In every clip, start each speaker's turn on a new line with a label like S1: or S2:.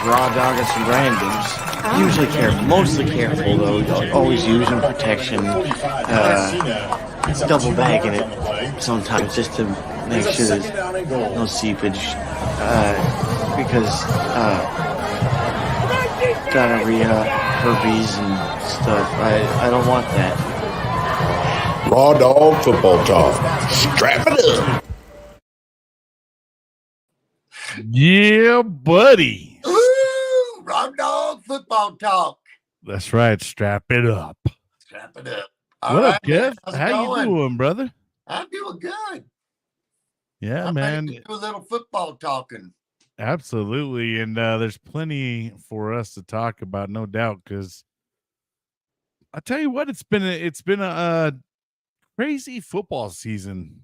S1: Rawdawg and some randoms. Usually mostly careful though. Always using protection. Double bagging it sometimes just to make sure there's no seepage. Because gonorrhea, herpes, and stuff. I don't want that.
S2: Rawdawg football talk. Strap it up.
S3: Yeah, buddy.
S4: Ooh, Rawdawg football talk.
S3: That's right. Strap it up.
S4: Strap it up.
S3: What up, Kev? How you doing, brother?
S4: I'm doing good.
S3: Yeah,
S4: I'm
S3: man.
S4: ready to do a little football talking.
S3: Absolutely. And there's plenty for us to talk about, no doubt, because I tell you what, it's been a crazy football season.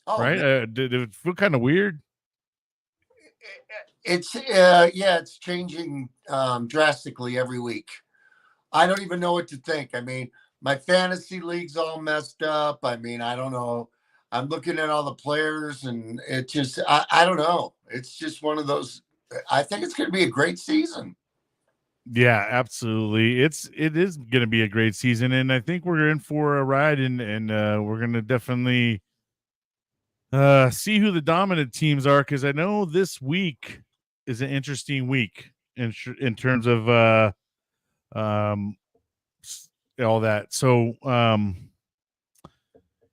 S4: Oh,
S3: right? Did it feel kind of weird?
S4: It's it's changing drastically every week. I don't even know what to think. I mean, my fantasy league's all messed up. I mean, I don't know. I'm looking at all the players, and it just I don't know. It's just one of those. I think it's going to be a great season.
S3: Yeah, absolutely. It is going to be a great season, and I think we're in for a ride, and we're going to definitely see who the dominant teams are, because I know this week is an interesting week in terms of all that. So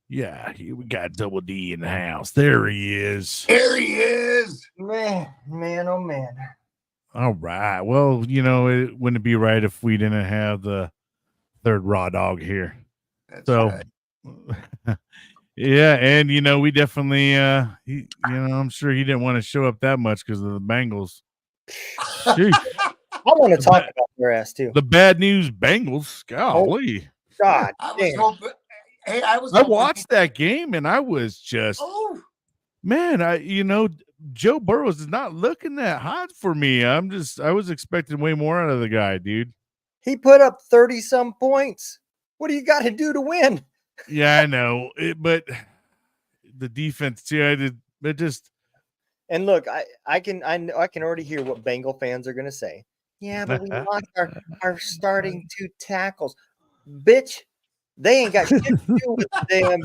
S3: yeah, we got Double D in the house. There he is.
S4: There he is.
S5: Man, oh man.
S3: All right. Well, it wouldn't be right if we didn't have the third Rawdawg here.
S4: That's
S3: so
S4: right.
S3: Yeah, and we definitely I'm sure he didn't want to show up that much because of the Bengals.
S5: I want to talk about their ass too.
S3: The bad news Bengals. Golly.
S5: God.
S3: I watched that game and I was just man, Joe Burrows is not looking that hot for me. I was expecting way more out of the guy, dude.
S5: He put up 30-some points. What do you got to do to win?
S3: Yeah, I know but the defense, it just.
S5: And look, I can already hear what Bengal fans are gonna say. Yeah, but we lost our starting 2 tackles, bitch. They ain't got shit to do with the damn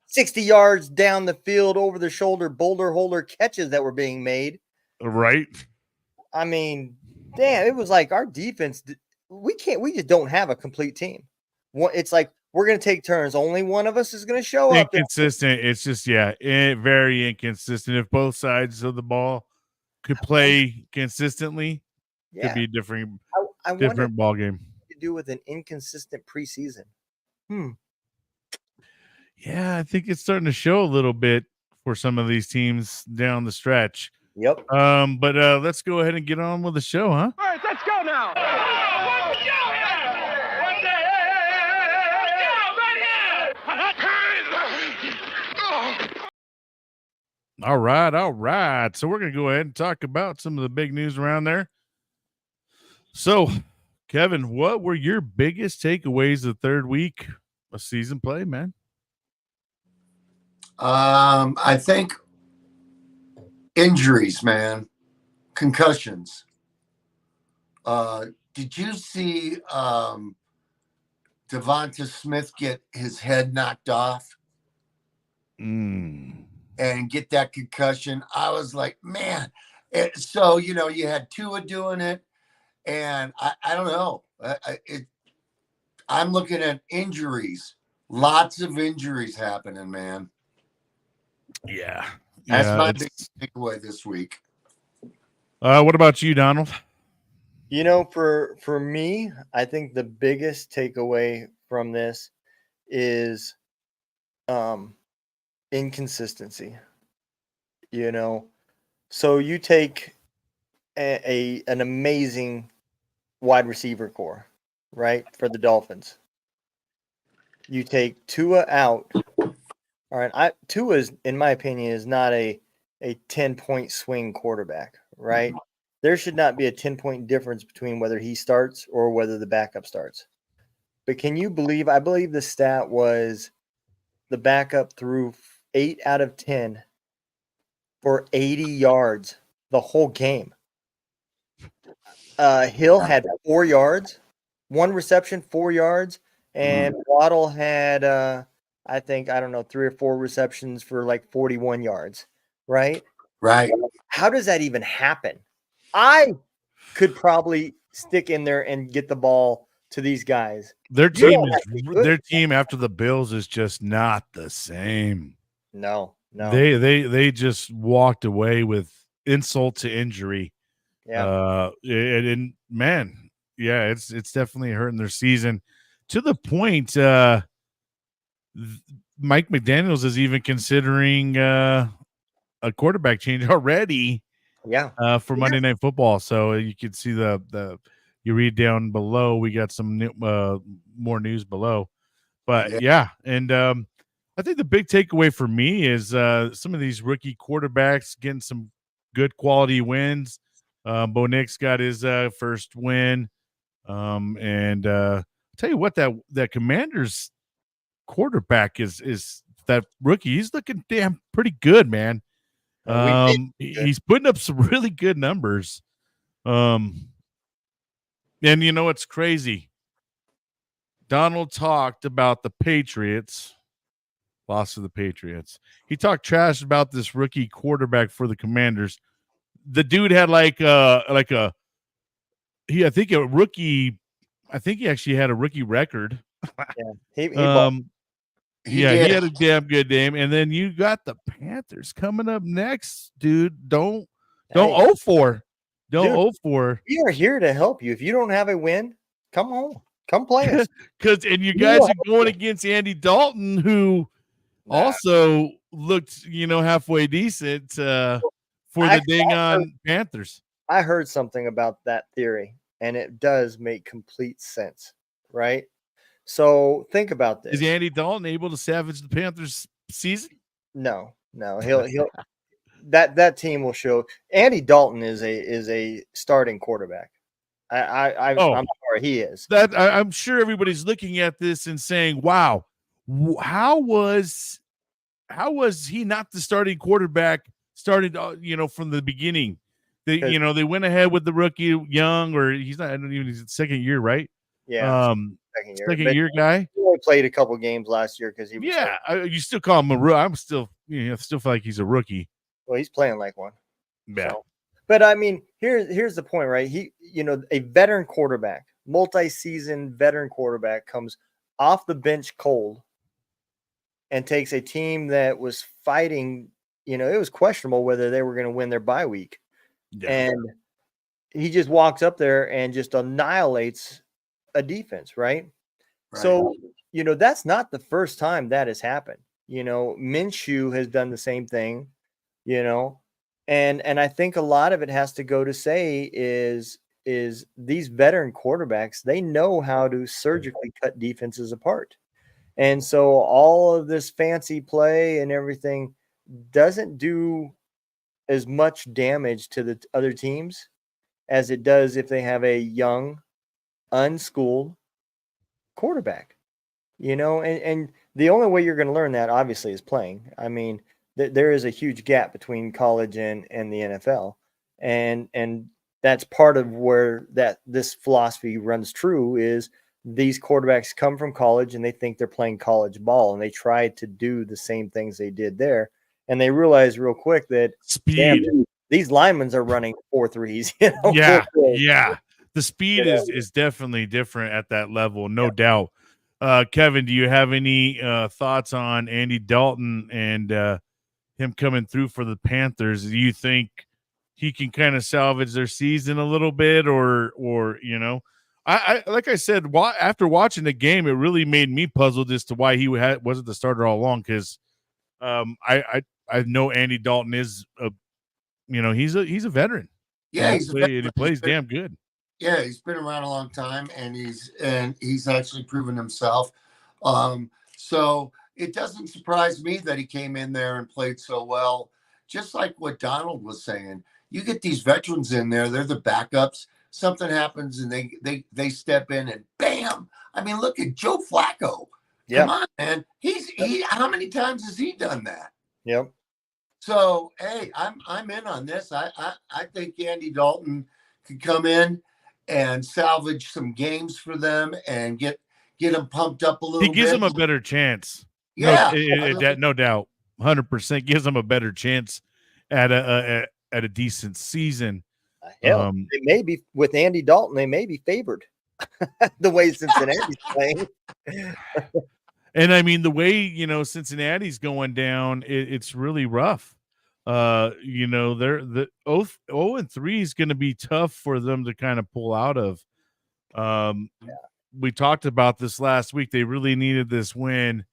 S5: 60 yards down the field over the shoulder boulder holder catches that were being made.
S3: Right.
S5: I mean, damn, it was like our defense. We just don't have a complete team. It's like we're going to take turns. Only one of us is going to show up.
S3: Inconsistent. It's just, very inconsistent. If both sides of the ball could play consistently, could be a different ball game.
S5: To do with an inconsistent preseason.
S3: Yeah, I think it's starting to show a little bit for some of these teams down the stretch.
S5: Yep.
S3: But let's go ahead and get on with the show, huh?
S6: All right, let's go now.
S3: All right. So we're going to go ahead and talk about some of the big news around there. So, Kevin, what were your biggest takeaways the third week of season play, man?
S4: I think injuries, man, concussions. Did you see Devonta Smith get his head knocked off and get that concussion? I was like, man. So, you had Tua doing it, and I don't know. I'm looking at injuries. Lots of injuries happening, man.
S3: Yeah.
S4: That's my big takeaway this week.
S3: What about you, Donald?
S5: For me, I think the biggest takeaway from this is inconsistency. So you take an amazing wide receiver core, right, for the Dolphins. You take Tua out. All right, Tua is, in my opinion, is not a 10-point swing quarterback, right? There should not be a 10-point difference between whether he starts or whether the backup starts. But can you believe, I believe the stat was the backup threw 8 out of 10 for 80 yards the whole game. Hill had 4 yards, 1 reception, 4 yards, and Waddle had I think, I don't know, 3 or 4 receptions for like 41 yards, right?
S4: Right.
S5: How does that even happen? I could probably stick in there and get the ball to these guys.
S3: Their
S5: You
S3: team
S5: don't have to be good.
S3: their team after the Bills is just not the same.
S5: No.
S3: They just walked away with insult to injury.
S5: Yeah.
S3: And man, yeah, it's definitely hurting their season to the point Mike McDaniels is even considering a quarterback change already
S5: Yeah.
S3: for Monday Night Football. So you can see you read down below. We got some more news below, but yeah. And I think the big takeaway for me is some of these rookie quarterbacks getting some good quality wins. Bo Nix got his first win, and I'll tell you what, that Commanders quarterback is that rookie. He's looking damn pretty good, man. He's putting up some really good numbers. And you know what's crazy? Donald talked about the Patriots, loss of the Patriots. He talked trash about this rookie quarterback for the Commanders. The dude had I think he actually had a rookie record.
S5: Yeah.
S3: He had a damn good name. And then you got the Panthers coming up next, dude. Don't 0-4. Don't 0-4.
S5: We are here to help you. If you don't have a win, come home. Come play us.
S3: And you guys are going against Andy Dalton, who also looked, halfway decent for the dang on Panthers.
S5: I heard something about that theory, and it does make complete sense, right? So think about this.
S3: Is Andy Dalton able to savage the Panthers season?
S5: No. He'll that team will show. Andy Dalton is a starting quarterback. I'm sorry, he is.
S3: I'm sure everybody's looking at this and saying, "Wow, how was he not the starting quarterback? Started, from the beginning. They went ahead with the rookie Young, or he's not. I don't even. He's second year, right?
S5: Yeah,
S3: second year guy.
S5: He only played a couple games last year because he was.
S3: Yeah, you still call him a rookie. I'm still, still feel like he's a rookie.
S5: Well, he's playing like one.
S3: Yeah.
S5: So. But I mean, here's the point, right? He, a veteran quarterback, multi-season veteran quarterback comes off the bench cold and takes a team that was fighting, it was questionable whether they were going to win their bye week. Yeah. And he just walks up there and just annihilates a defense, right? So, that's not the first time that has happened. Minshew has done the same thing, And I think a lot of it has to go to say is these veteran quarterbacks, they know how to surgically cut defenses apart. And so all of this fancy play and everything doesn't do as much damage to the other teams as it does if they have a young, unschooled quarterback. And the only way you're going to learn that obviously is playing. I mean, there is a huge gap between college and the NFL. And that's part of where this philosophy runs true is these quarterbacks come from college and they think they're playing college ball and they try to do the same things they did there. And they realize real quick that these linemen are running 4.3s.
S3: Yeah. The speed is definitely different at that level. No doubt. Kevin, do you have any thoughts on Andy Dalton and him coming through for the Panthers? Do you think he can kind of salvage their season a little bit, or I like I said, after watching the game, it really made me puzzled as to why he wasn't the starter all along. Because I know Andy Dalton is he's a veteran.
S4: Yeah,
S3: he plays damn good.
S4: Yeah, he's been around a long time, and he's actually proven himself. So it doesn't surprise me that he came in there and played so well. Just like what Donald was saying, you get these veterans in there; they're the backups. Something happens, and they step in, and bam! I mean, look at Joe Flacco. Yeah. Come on, man. How many times has he done that?
S5: Yep.
S4: So hey, I'm in on this. I think Andy Dalton could come in and salvage some games for them and get them pumped up a
S3: He
S4: little
S3: gives
S4: bit.
S3: them a better chance.
S4: Yeah,
S3: No doubt, 100% gives them a better chance at a decent season.
S5: Hell, they may be with Andy Dalton. They may be favored the way Cincinnati's playing.
S3: And I mean, the way Cincinnati's going down, it's really rough. They're the 0-3 is going to be tough for them to kind of pull out of. We talked about this last week. They really needed this win,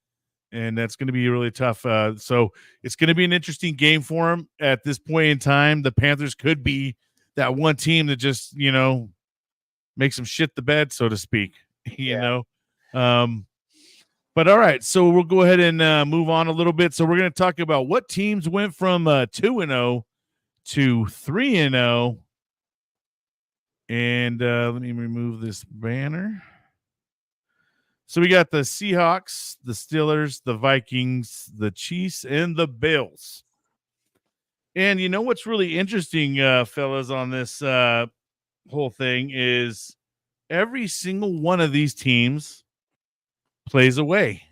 S3: and that's going to be really tough. So it's going to be an interesting game for them at this point in time. The Panthers could be that one team that just makes them shit the bed, so to speak. But all right, so we'll go ahead and move on a little bit. So we're going to talk about what teams went from 2-0 to 3-0. And let me remove this banner. So we got the Seahawks, the Steelers, the Vikings, the Chiefs, and the Bills. And you know what's really interesting, fellas, on this whole thing is every single one of these teams plays away.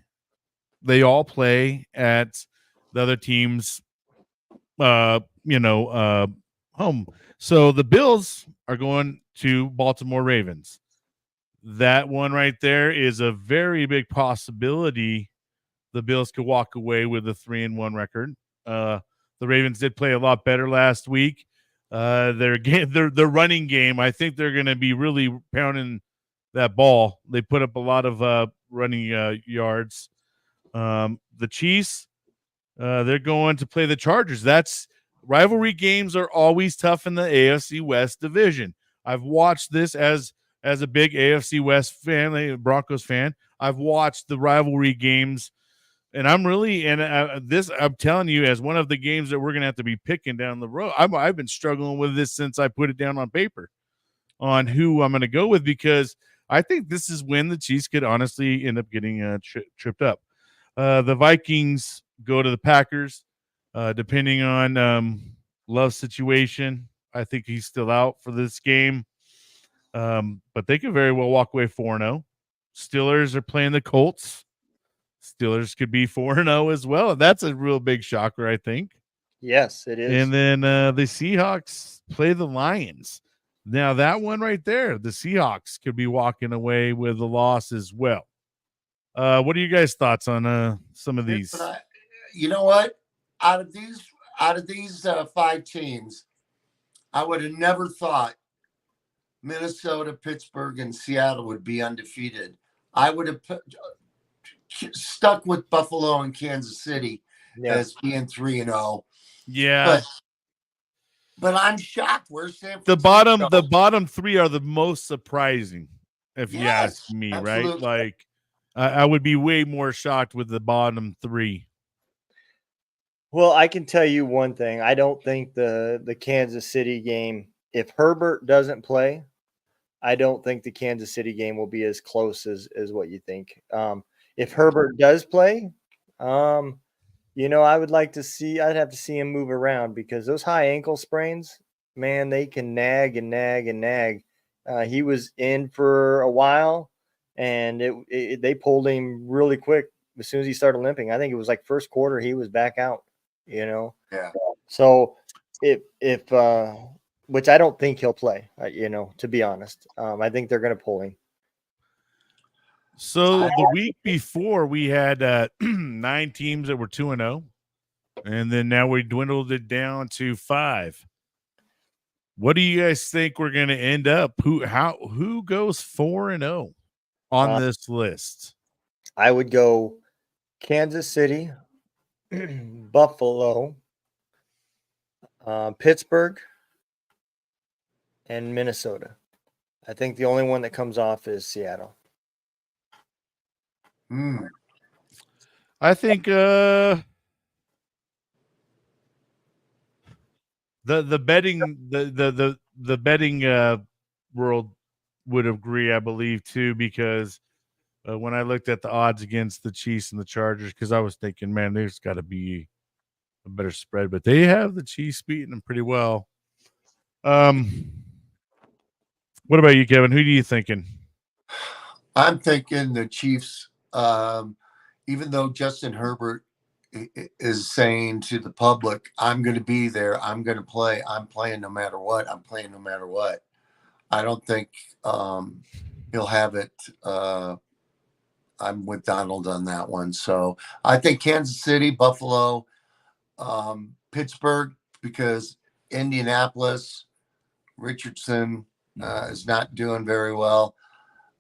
S3: They all play at the other team's home. So the Bills are going to Baltimore Ravens. That one right there is a very big possibility. The Bills could walk away with a 3-1 record. The Ravens did play a lot better last week. Their running game, I think they're going to be really pounding that ball. They put up a lot of running yards. The Chiefs, they're going to play the Chargers. That's rivalry games are always tough in the AFC West division. I've watched this as a big AFC West fan, a Broncos fan. I've watched the rivalry games, and I'm telling you, as one of the games that we're going to have to be picking down the road. I've been struggling with this since I put it down on paper on who I'm going to go with, because I think this is when the Chiefs could honestly end up getting tripped up. The Vikings go to the Packers, depending on Love's situation. I think he's still out for this game, but they could very well walk away 4-0. Steelers are playing the Colts. Steelers could be 4-0 as well. That's a real big shocker, I think.
S5: Yes, it is.
S3: And then the Seahawks play the Lions. Now, that one right there, the Seahawks could be walking away with a loss as well. What are you guys' thoughts on some of these?
S4: You know what? Out of these 5 teams, I would have never thought Minnesota, Pittsburgh, and Seattle would be undefeated. I would have stuck with Buffalo and Kansas City as being 3-0.
S3: Yeah.
S4: But I'm shocked. Where's San
S3: The
S4: Francisco?
S3: bottom 3 are the most surprising, if you ask me,
S4: absolutely.
S3: right? Like, I would be way more shocked with the bottom 3.
S5: Well, I can tell you one thing. I don't think the Kansas City game, if Herbert doesn't play, I don't think the Kansas City game will be as close as what you think. If Herbert does play, I would like to see – I'd have to see him move around, because those high ankle sprains, man, they can nag and nag and nag. He was in for a while, and they pulled him really quick as soon as he started limping. I think it was like first quarter he was back out, Yeah. So if which I don't think he'll play, to be honest. I think they're going to pull him.
S3: So the week before we had 9 teams that were 2-0, and then now we dwindled it down to 5. What do you guys think we're going to end up? Who goes 4-0 on this list?
S5: I would go Kansas City, Buffalo, Pittsburgh, and Minnesota. I think the only one that comes off is Seattle.
S3: I think the betting world would agree, I believe, too, because when I looked at the odds against the Chiefs and the Chargers, because I was thinking, man, there's got to be a better spread, but they have the Chiefs beating them pretty well. What about you, Kevin? Who are you thinking?
S4: I'm thinking the Chiefs, even though Justin Herbert is saying to the public, I'm going to be there, I'm going to play, I'm playing no matter what, I'm playing no matter what. I don't think he'll have it. I'm with Donald on that one. So I think Kansas City, Buffalo, Pittsburgh, because Indianapolis, Richardson is not doing very well.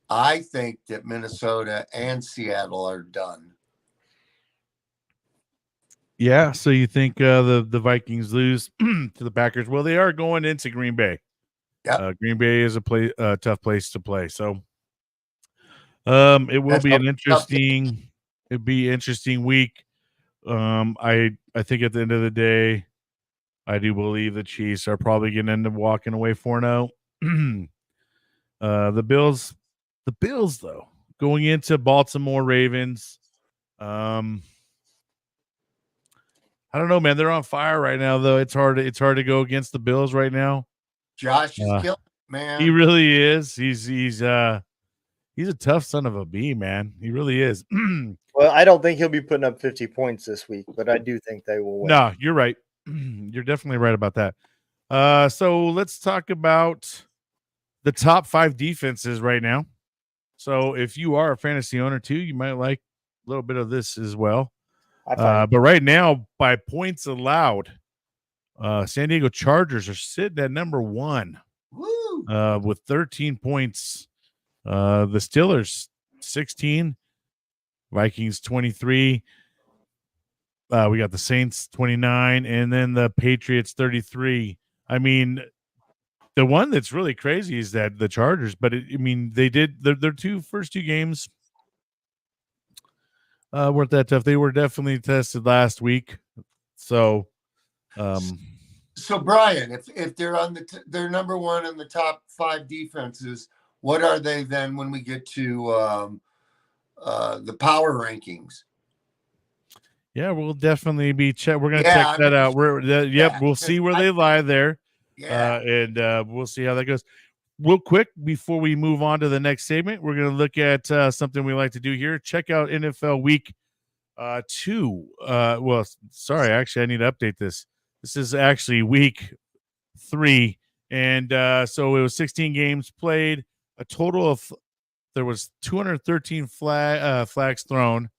S4: I think that Minnesota and Seattle are done.
S3: Yeah, so you think the Vikings lose to the Packers? Well, they are going into Green Bay.
S4: Yeah,
S3: Green Bay is a tough place to play. So it will be an interesting week. I think at the end of the day, I do believe the Chiefs are probably going to end up walking away 4-0. The Bills though, going into Baltimore Ravens. I don't know, man. They're on fire right now, though. It's hard to go against the Bills right now.
S4: Josh is killing it, man.
S3: He really is. He's a tough son of a bee, man. He really is.
S5: Well, I don't think he'll be putting up 50 points this week, but I do think they will win.
S3: No, you're right. You're definitely right about that. So let's talk about the top 5 defenses right now. So if you are a fantasy owner too, you might like a little bit of this as well. But right now, by points allowed, San Diego Chargers are sitting at number 1 with 13 points. The Steelers 16, Vikings 23. We got the Saints 29, and then the Patriots 33. I mean, the one that's really crazy is that the Chargers, but they did their first two games weren't that tough. They were definitely tested last week. So
S4: Brian, if they're on they're number 1 in the top 5 defenses, what are they then when we get to the power rankings?
S3: Yeah, we'll definitely be we're gonna check that out. We'll see where they lie there.
S4: Yeah,
S3: and we'll see how that goes. Real quick, before we move on to the next segment, we're going to look at something we like to do here. Check out NFL Week 2. Sorry, actually, I need to update this. This is actually Week 3, and so it was 16 games played. A total of there was 213 flags thrown.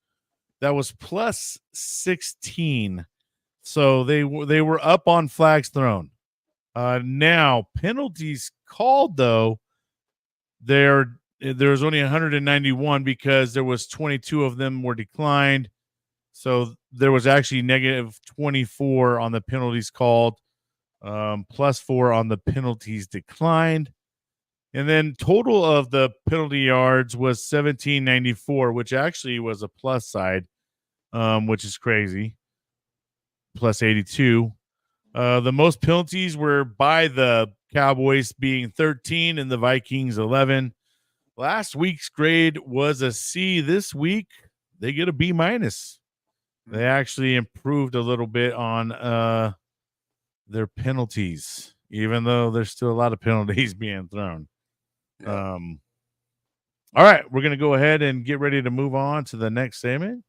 S3: That was plus 16. So they were up on flags thrown. Now penalties called though, there's only 191 because there was 22 of them were declined. So there was actually negative 24 on the penalties called, plus 4 on the penalties declined. And then total of the penalty yards was 1794, which actually was a plus side, which is crazy. Plus 82. The most penalties were by the Cowboys being 13 and the Vikings 11. Last week's grade was a C. This week, they get a B minus. They actually improved a little bit on their penalties, even though there's still a lot of penalties being thrown. Yeah. All right, we're going to go ahead and get ready to move on to the next segment.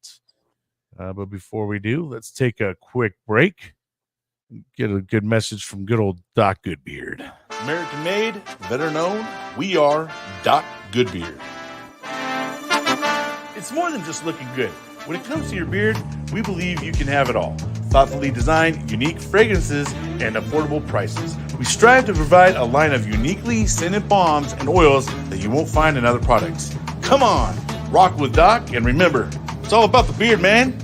S3: But before we do, let's take a quick break. Get a good message from good old Doc Goodbeard.
S2: American made, better known, we are Doc Goodbeard.
S3: It's more than just looking good. When it comes to your beard, we believe you can have it all. Thoughtfully designed, unique fragrances, and affordable prices. We strive to provide a line of uniquely scented balms and oils that you won't find in other products. Come on, rock with Doc, and remember, it's all about the beard, man.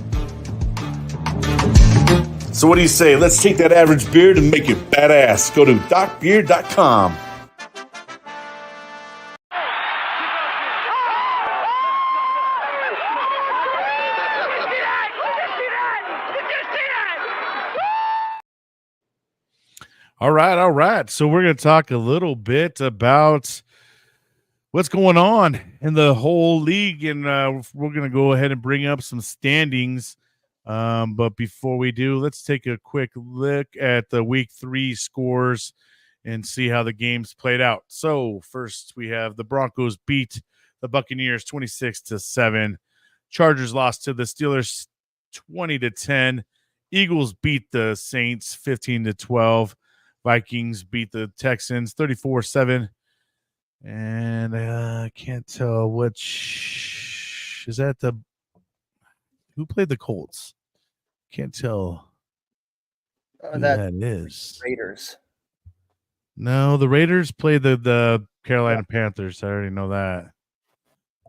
S2: So what do you say? Let's take that average beard and make it badass. Go to docbeard.com.
S3: All right. So we're going to talk a little bit about what's going on in the whole league, and we're going to go ahead and bring up some standings. But before we do, let's take a quick look at the Week 3 scores and see how the games played out. So first we have the Broncos beat the Buccaneers 26-7. Chargers lost to the Steelers 20-10. Eagles beat the Saints 15-12. Vikings beat the Texans 34-7. And I can't tell which is that who played the Colts? Can't tell who that is.
S5: Raiders.
S3: No, the Raiders played the Carolina Panthers. I already know that.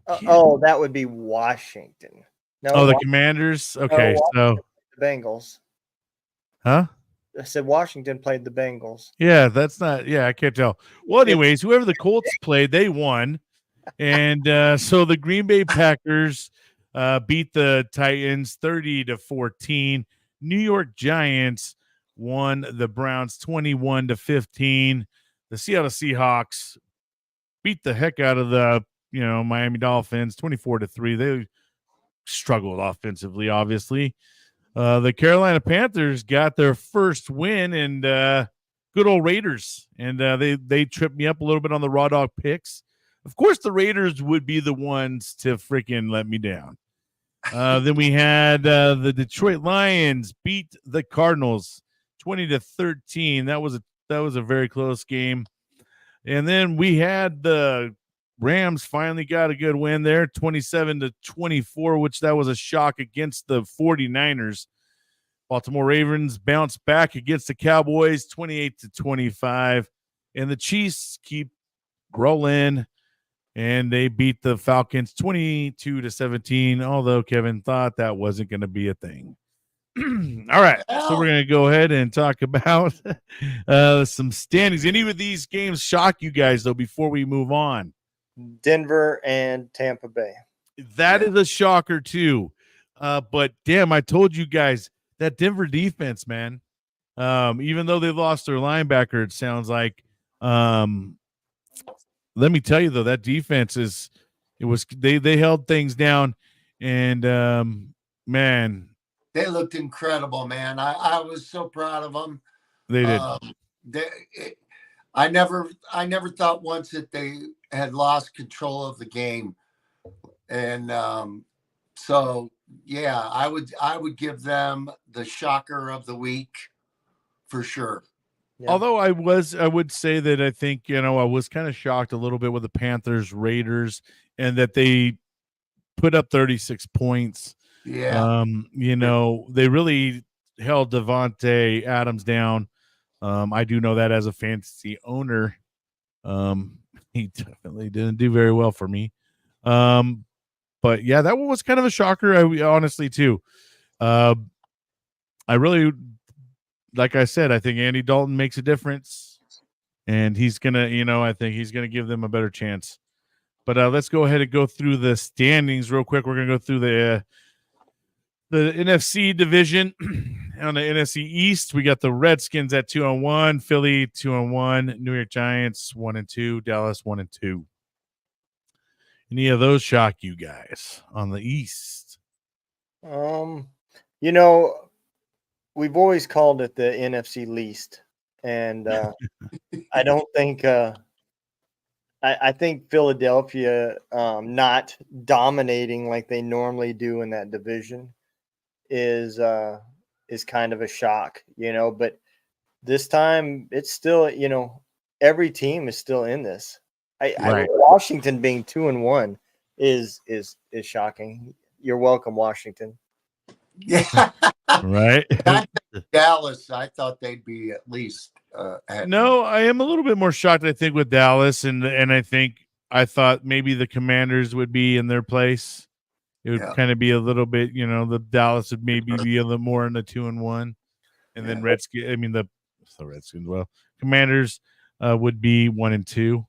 S5: That would be Washington. No,
S3: the Commanders. Okay, so
S5: the Bengals.
S3: Huh?
S5: I said Washington played the Bengals.
S3: Yeah, that's not. Yeah, I can't tell. Well, anyways, whoever the Colts played, they won, and so the Green Bay Packers beat the Titans 30-14. New York Giants won the Browns 21-15. The Seattle Seahawks beat the heck out of the Miami Dolphins 24-3. They struggled offensively, obviously. The Carolina Panthers got their first win, and good old Raiders, and they tripped me up a little bit on the Rawdawg picks. Of course, the Raiders would be the ones to freaking let me down. Then we had the Detroit Lions beat the Cardinals 20-13. That was a very close game. And then we had the Rams finally got a good win there, 27-24, which that was a shock against the 49ers. Baltimore Ravens bounced back against the Cowboys 28-25. And the Chiefs keep rolling, and they beat the Falcons 22-17, although Kevin thought that wasn't going to be a thing. All right, so we're going to go ahead and talk about some standings. Any of these games shock you guys, though, before we move on?
S5: Denver and Tampa Bay.
S3: That is a shocker, too. But, damn, I told you guys, that Denver defense, man, even though they lost their linebacker, it sounds like, let me tell you, though, that defense they held things down, and, man.
S4: They looked incredible, man. I was so proud of them.
S3: They did.
S4: I never thought once that they had lost control of the game, and so yeah, I would give them the shocker of the week for sure.
S3: Yeah. Although I would say that I think I was kind of shocked a little bit with the Panthers Raiders, and that they put up 36 points.
S4: Yeah.
S3: They really held Devontae Adams down. I do know that as a fantasy owner. He definitely didn't do very well for me. But yeah, that one was kind of a shocker. Honestly, too. I really, like I said, I think Andy Dalton makes a difference, and he's gonna, I think he's gonna give them a better chance. But let's go ahead and go through the standings real quick. We're gonna go through the NFC division. On the NFC East, we got the Redskins at 2-1, Philly 2-1, New York Giants 1-2, Dallas 1-2. Any of those shock you guys on the East?
S5: We've always called it the NFC least, and I don't think I think Philadelphia not dominating like they normally do in that division is kind of a shock, but this time it's still, every team is still in this. I Washington being 2-1 is shocking. You're welcome, Washington.
S4: Yeah.
S3: Right.
S4: Dallas, I thought they'd be at least
S3: No, I am a little bit more shocked, I think, with Dallas, and I thought maybe the Commanders would be in their place. It would kind of be a little bit, the Dallas would maybe be a little more in the 2-1, and then the Redskins. Well, Commanders would be 1-2. All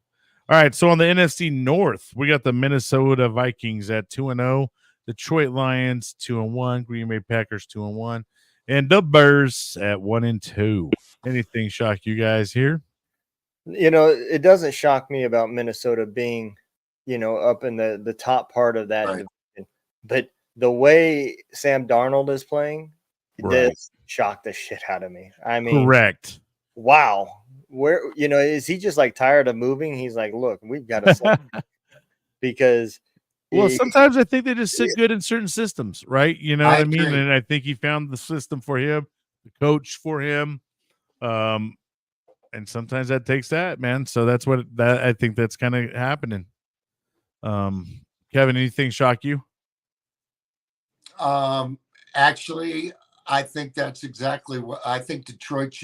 S3: right, so on the NFC North, we got the Minnesota Vikings at 2-0, Detroit Lions 2-1, Green Bay Packers 2-1, and the Bears at 1-2. Anything shock you guys here?
S5: It doesn't shock me about Minnesota being, up in the top part of that division. But the way Sam Darnold is playing does shock the shit out of me. I mean,
S3: correct.
S5: Wow. where is he just like tired of moving? He's like, look, we've got to sell because
S3: Well, sometimes I think they just sit good in certain systems, right? You know what I mean?
S4: agree.
S3: And I think he found the system for him, the coach for him. And sometimes that takes that, man. So that's what I think that's kind of happening. Kevin, anything shock you?
S4: Actually, I think that's exactly what I think Detroit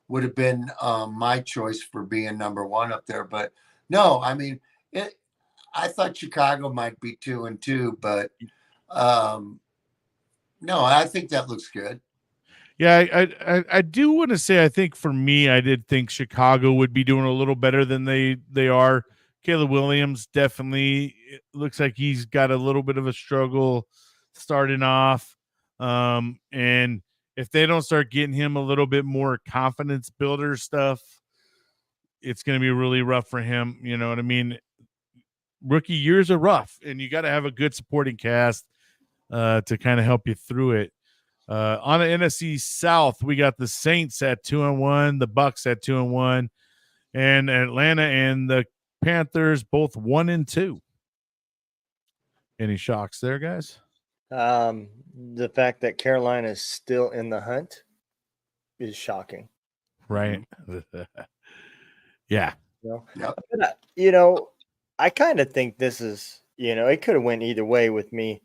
S4: would have been my choice for being number one up there. But no, I mean, I thought Chicago might be 2-2, but no, I think that looks good.
S3: Yeah, I do want to say I think for me, I did think Chicago would be doing a little better than they are. Caleb Williams definitely looks like he's got a little bit of a struggle starting off. And if they don't start getting him a little bit more confidence builder stuff, it's going to be really rough for him. You know what I mean? Rookie years are rough, and you got to have a good supporting cast to kind of help you through it. On the NFC South, we got the Saints at 2-1, the Bucks at 2-1, and Atlanta and the Panthers both 1-2. Any shocks there, guys?
S5: The fact that Carolina is still in the hunt is shocking.
S3: Right. Yeah.
S5: But, I kind of think this is, it could have went either way with me.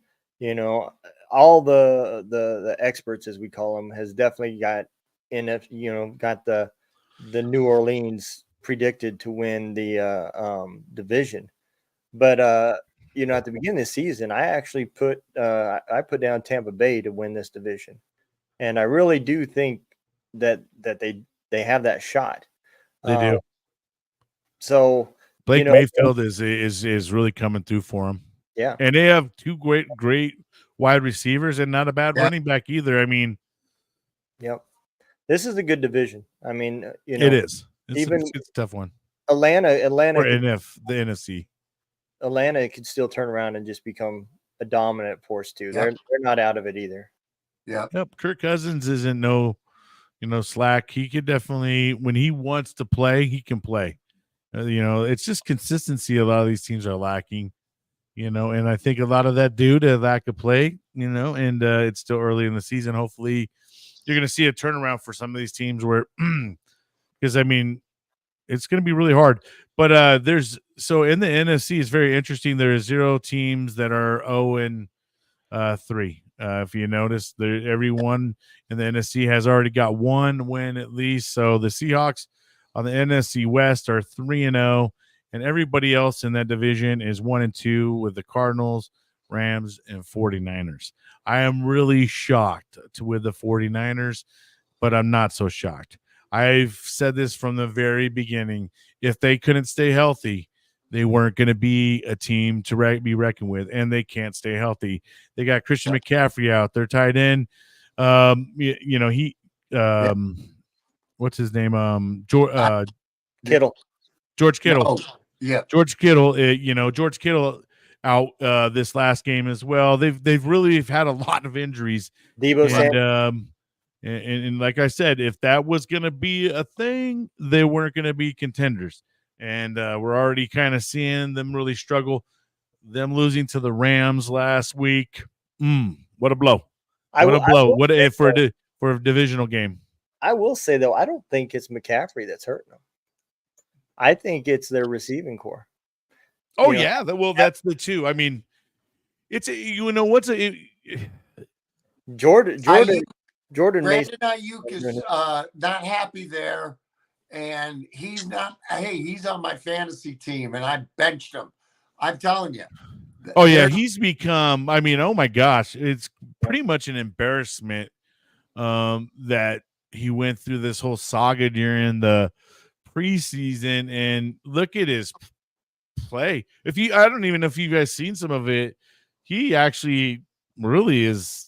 S5: All the experts, as we call them, has definitely got got the New Orleans predicted to win the division. But at the beginning of the season, I actually put down Tampa Bay to win this division, and I really do think that they have that shot.
S3: They do.
S5: So
S3: Blake Mayfield is really coming through for them.
S5: Yeah,
S3: and they have two great wide receivers and not a bad running back either. I mean,
S5: yep, this is a good division. I mean,
S3: it is. It's a tough one.
S5: Atlanta,
S3: or the NFC.
S5: Atlanta could still turn around and just become a dominant force too. Yep. They're not out of it either.
S4: Yeah.
S3: Yep. Kirk Cousins isn't slack. He could definitely, when he wants to play, he can play. It's just consistency. A lot of these teams are lacking. And I think a lot of that due to lack of play. And it's still early in the season. Hopefully, you're going to see a turnaround for some of these teams where, because I mean, it's going to be really hard. But in the NFC, it's very interesting. There are 0 teams that are 0-3. If you notice, everyone in the NFC has already got one win at least. So the Seahawks on the NFC West are 3-0, and everybody else in that division is 1-2 with the Cardinals, Rams, and 49ers. I am really shocked with the 49ers, but I'm not so shocked. I've said this from the very beginning. If they couldn't stay healthy, they weren't going to be a team to be reckoned with, and they can't stay healthy. They got Christian McCaffrey out. They're tied in. What's his name?
S5: Kittle.
S3: George Kittle.
S4: Oh, yeah.
S3: George Kittle. George Kittle out this last game as well. They've really had a lot of injuries. And like I said, if that was going to be a thing, they weren't going to be contenders. And we're already kind of seeing them really struggle. Them losing to the Rams last week. What a blow. What for a divisional game.
S5: I will say, though, I don't think it's McCaffrey that's hurting them. I think it's their receiving core.
S3: Oh, yeah. That's the two. I mean, it's
S5: Jordan
S4: Brandon Ayuk is not happy there, and he's not. Hey, he's on my fantasy team, and I benched him. I'm telling you.
S3: Oh yeah, he's become. I mean, oh my gosh, it's pretty much an embarrassment that he went through this whole saga during the preseason, and look at his play. I don't even know if you guys seen some of it. He actually really is.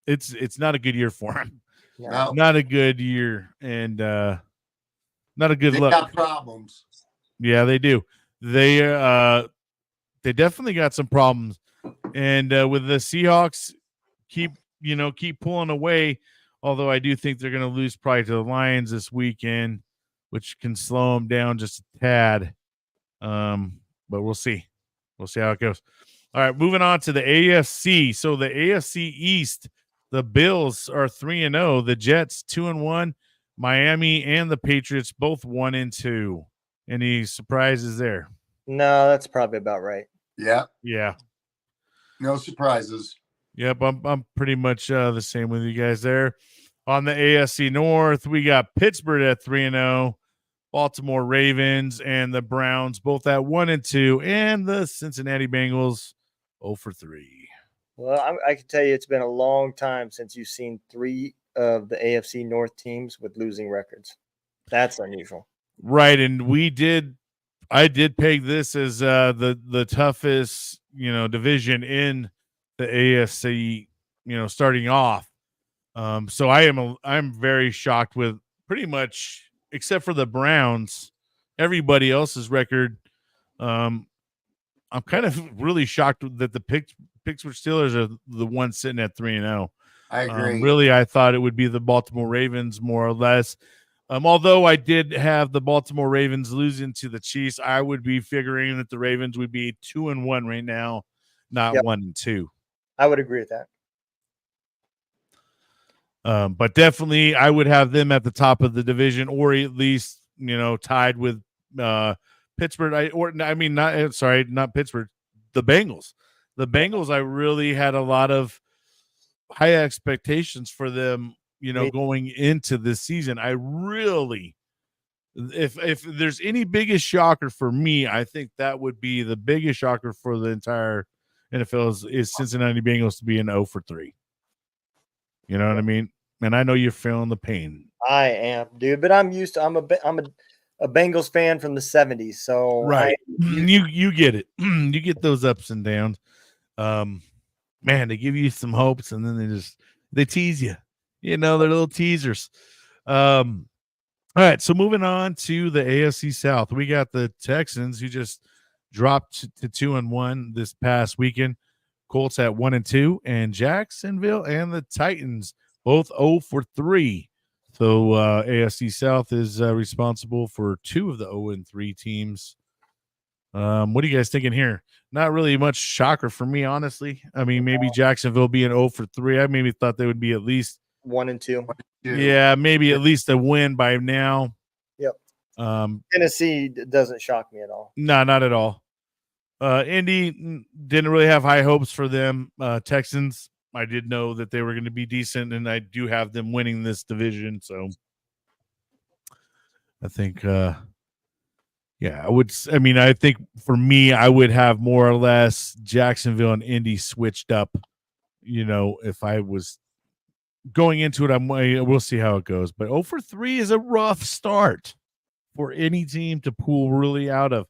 S3: It's not a good year for him.
S4: No.
S3: Not a good year, and not a good look.
S4: They got problems.
S3: Yeah, they do. They definitely got some problems, and with the Seahawks, keep pulling away. Although I do think they're going to lose probably to the Lions this weekend. which can slow them down just a tad. But we'll see. We'll see how it goes. All right, moving on to the AFC. So the AFC East, the Bills are 3-0, the Jets 2-1, Miami and the Patriots both 1-2. Any surprises there?
S5: No, that's probably about right.
S4: Yeah.
S3: Yeah.
S4: No surprises.
S3: Yep, I'm pretty much the same with you guys there. On the AFC North, we got Pittsburgh at 3-0, Baltimore Ravens and the Browns both at 1-2, and the Cincinnati Bengals 0-3.
S5: Well, I can tell you it's been a long time since you've seen 3 of the AFC North teams with losing records. That's unusual.
S3: Right, and I did peg this as the toughest, division in the AFC, starting off. So I'm very shocked with pretty much, except for the Browns, everybody else's record. I'm kind of really shocked that the Pittsburgh Steelers are the ones sitting at 3-0.
S4: I agree.
S3: Really, I thought it would be the Baltimore Ravens more or less. Although I did have the Baltimore Ravens losing to the Chiefs, I would be figuring that the Ravens would be 2-1 right now, not 1-2.
S5: I would agree with that.
S3: But definitely, I would have them at the top of the division, or at least tied with Pittsburgh. Not Pittsburgh, the Bengals. The Bengals, I really had a lot of high expectations for them. Going into this season, I really, if there's any biggest shocker for me, I think that would be the biggest shocker for the entire NFL is Cincinnati Bengals to be an 0-3. You know what I mean? And I know you're feeling the pain.
S5: I am, dude, but I'm used to. I'm a Bengals fan from the 70s, so
S3: right. You get it. You get those ups and downs. Man, they give you some hopes, and then they tease you. They're little teasers. All right, so moving on to the AFC South, we got the Texans who just dropped to 2-1 this past weekend. Colts at 1-2, and Jacksonville and the Titans both 0-3. So AFC South is responsible for 2 of the 0-3 teams. What are you guys thinking here? Not really much shocker for me, honestly. I mean, maybe Jacksonville being 0-3. I maybe thought they would be at least
S5: 1-2.
S3: Yeah, maybe at least a win by now.
S5: Yep. Tennessee doesn't shock me at all.
S3: No, not at all. Indy didn't really have high hopes for them. Texans, I did know that they were going to be decent, and I do have them winning this division. So I think, I think for me, I would have more or less Jacksonville and Indy switched up. If I was going into it, we'll see how it goes. But 0-3 is a rough start for any team to pull really out of.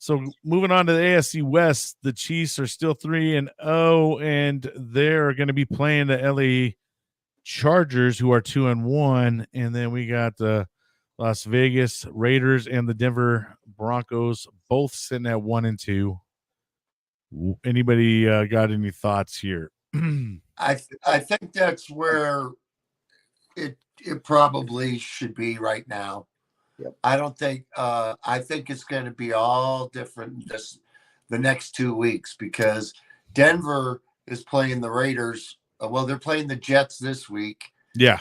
S3: So moving on to the AFC West, the Chiefs are still 3-0, and they're going to be playing the LA Chargers, who are 2-1, and then we got the Las Vegas Raiders and the Denver Broncos both sitting at 1-2. Anybody got any thoughts here?
S4: I think that's where it probably should be right now.
S5: Yep.
S4: I don't think I think it's going to be all different the next 2 weeks, because Denver is playing the Raiders. They're playing the Jets this week.
S3: Yeah.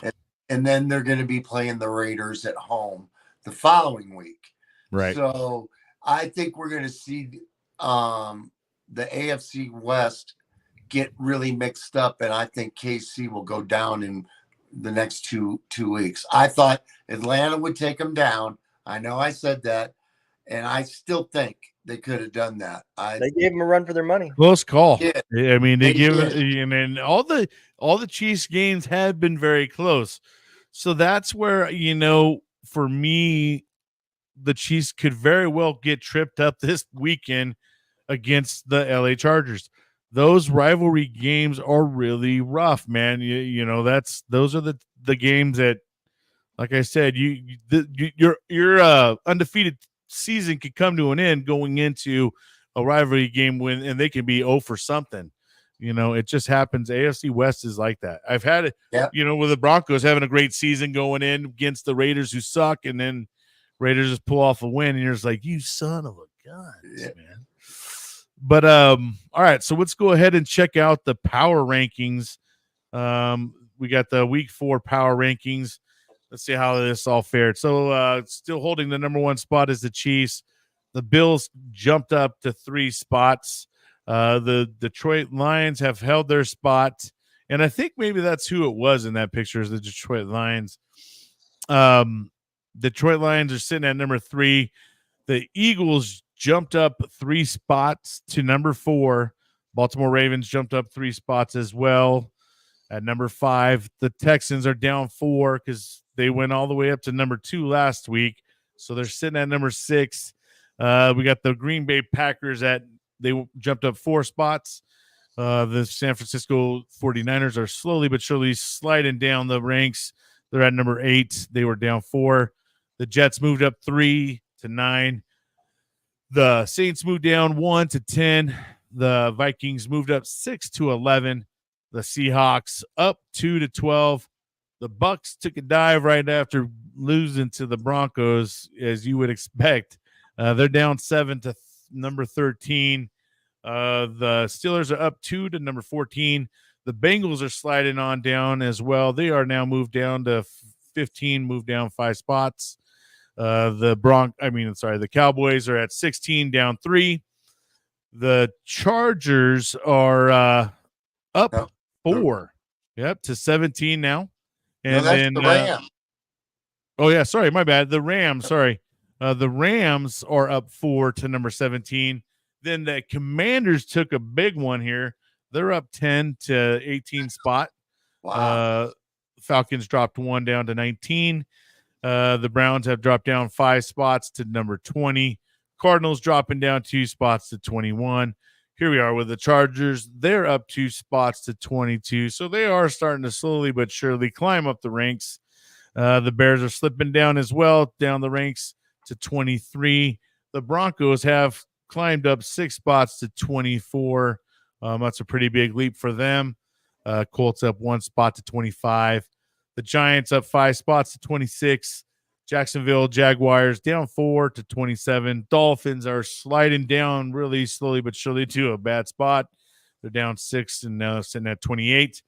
S4: And then they're going to be playing the Raiders at home the following week.
S3: Right.
S4: So I think we're going to see the AFC West get really mixed up, and I think KC will go down in the next two weeks. I thought Atlanta would take them down. I know I said that, and I still think they could have done that.
S5: They gave them a run for their money.
S3: Close call.
S4: Yeah.
S3: I mean, they give
S4: did.
S3: it, and all the Chiefs games have been very close. So that's where, for me, the Chiefs could very well get tripped up this weekend against the LA Chargers. Those rivalry games are really rough, man. Those are the games that, like I said, your undefeated season could come to an end going into a rivalry game and they can be 0 for something. You know, it just happens. AFC West is like that. I've had it,
S4: Yeah.
S3: you know, with the Broncos having a great season going in against the Raiders who suck, and then Raiders just pull off a win, and you're just like, you son of a gun, man. But all right, so let's go ahead and check out the power rankings. We got the week 4 power rankings. Let's see how this all fared. So still holding the number 1 spot is the Chiefs. The Bills jumped up to 3 spots. The Detroit Lions have held their spot, and I think maybe that's who it was in that picture, is the Detroit Lions. Detroit Lions are sitting at number 3. The Eagles jumped up 3 spots to number 4. Baltimore Ravens jumped up 3 spots as well at number 5. The Texans are down 4 because they went all the way up to number 2 last week, so they're sitting at number 6. We got the Green Bay Packers they jumped up 4 spots. The San Francisco 49ers are slowly but surely sliding down the ranks. They're at number 8. They were down 4. The Jets moved up 3 to 9. The Saints moved down 1 to 10. The Vikings moved up 6 to 11. The Seahawks up 2 to 12. The Bucks took a dive right after losing to the Broncos, as you would expect. They're down 7 to number 13. The Steelers are up 2 to number 14. The Bengals are sliding on down as well. They are now moved down to 15, moved down 5 spots. The Cowboys are at 16, down 3. The Chargers are up 4. Yep, to 17 now. And
S4: that's
S3: then
S4: the Rams.
S3: Oh yeah, sorry, my bad. The Rams, sorry. The Rams are up 4 to number 17. Then the Commanders took a big one here. They're up 10 to 18 spot.
S4: Wow.
S3: Falcons dropped 1 down to 19. The Browns have dropped down 5 spots to number 20. Cardinals dropping down 2 spots to 21. Here we are with the Chargers. They're up 2 spots to 22. So they are starting to slowly but surely climb up the ranks. The Bears are slipping down as well, down the ranks to 23. The Broncos have climbed up 6 spots to 24. That's a pretty big leap for them. Colts up 1 spot to 25. The Giants up 5 spots to 26. Jacksonville Jaguars down 4 to 27. Dolphins are sliding down really slowly but surely to a bad spot. They're down 6 and now sitting at 28.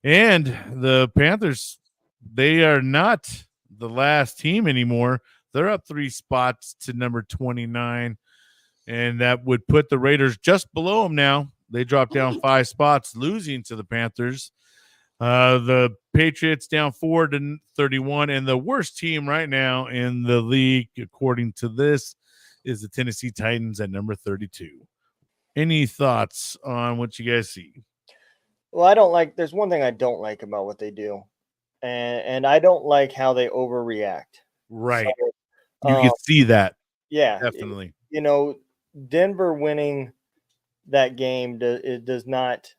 S3: And the Panthers, they are not the last team anymore. They're up 3 spots to number 29. And that would put the Raiders just below them now. They dropped down 5 spots, losing to the Panthers. The Patriots down 4 to 31, and the worst team right now in the league, according to this, is the Tennessee Titans at number 32. Any thoughts on what you guys see?
S5: Well, there's one thing I don't like about what they do, and I don't like how they overreact.
S3: Right.
S5: So,
S3: you can see that.
S5: Yeah.
S3: Definitely.
S5: Denver winning that game, it does not,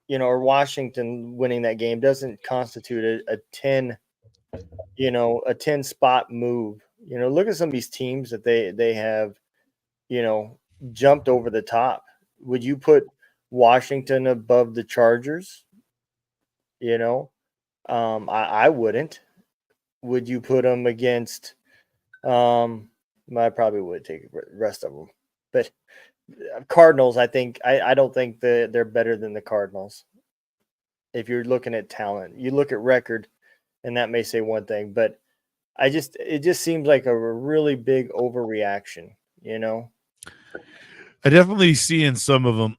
S5: or Washington winning that game doesn't constitute a 10 spot move. Look at some of these teams that they have, jumped over the top. Would you put Washington above the Chargers? I wouldn't. Would you put them against? I probably would take the rest of them, but Cardinals, I don't think they're better than the Cardinals. If you're looking at talent, you look at record, and that may say one thing, but it just seems like a really big overreaction.
S3: I definitely see in some of them,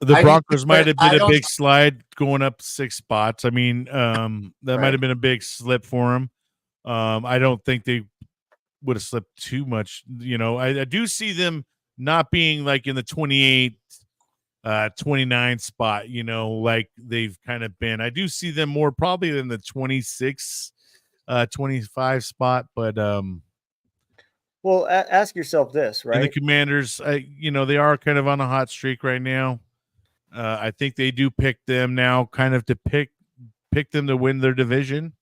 S3: the Broncos might have been a big slide going up 6 spots. I mean, that might have been a big slip for them. I don't think they would have slipped too much. I do see them not being like in the 28, 29 spot, like they've kind of been. I do see them more probably in the 26, 25 spot, but
S5: well, ask yourself this, right?
S3: And the Commanders, they are kind of on a hot streak right now. I think they do pick them now, kind of to pick them to win their division.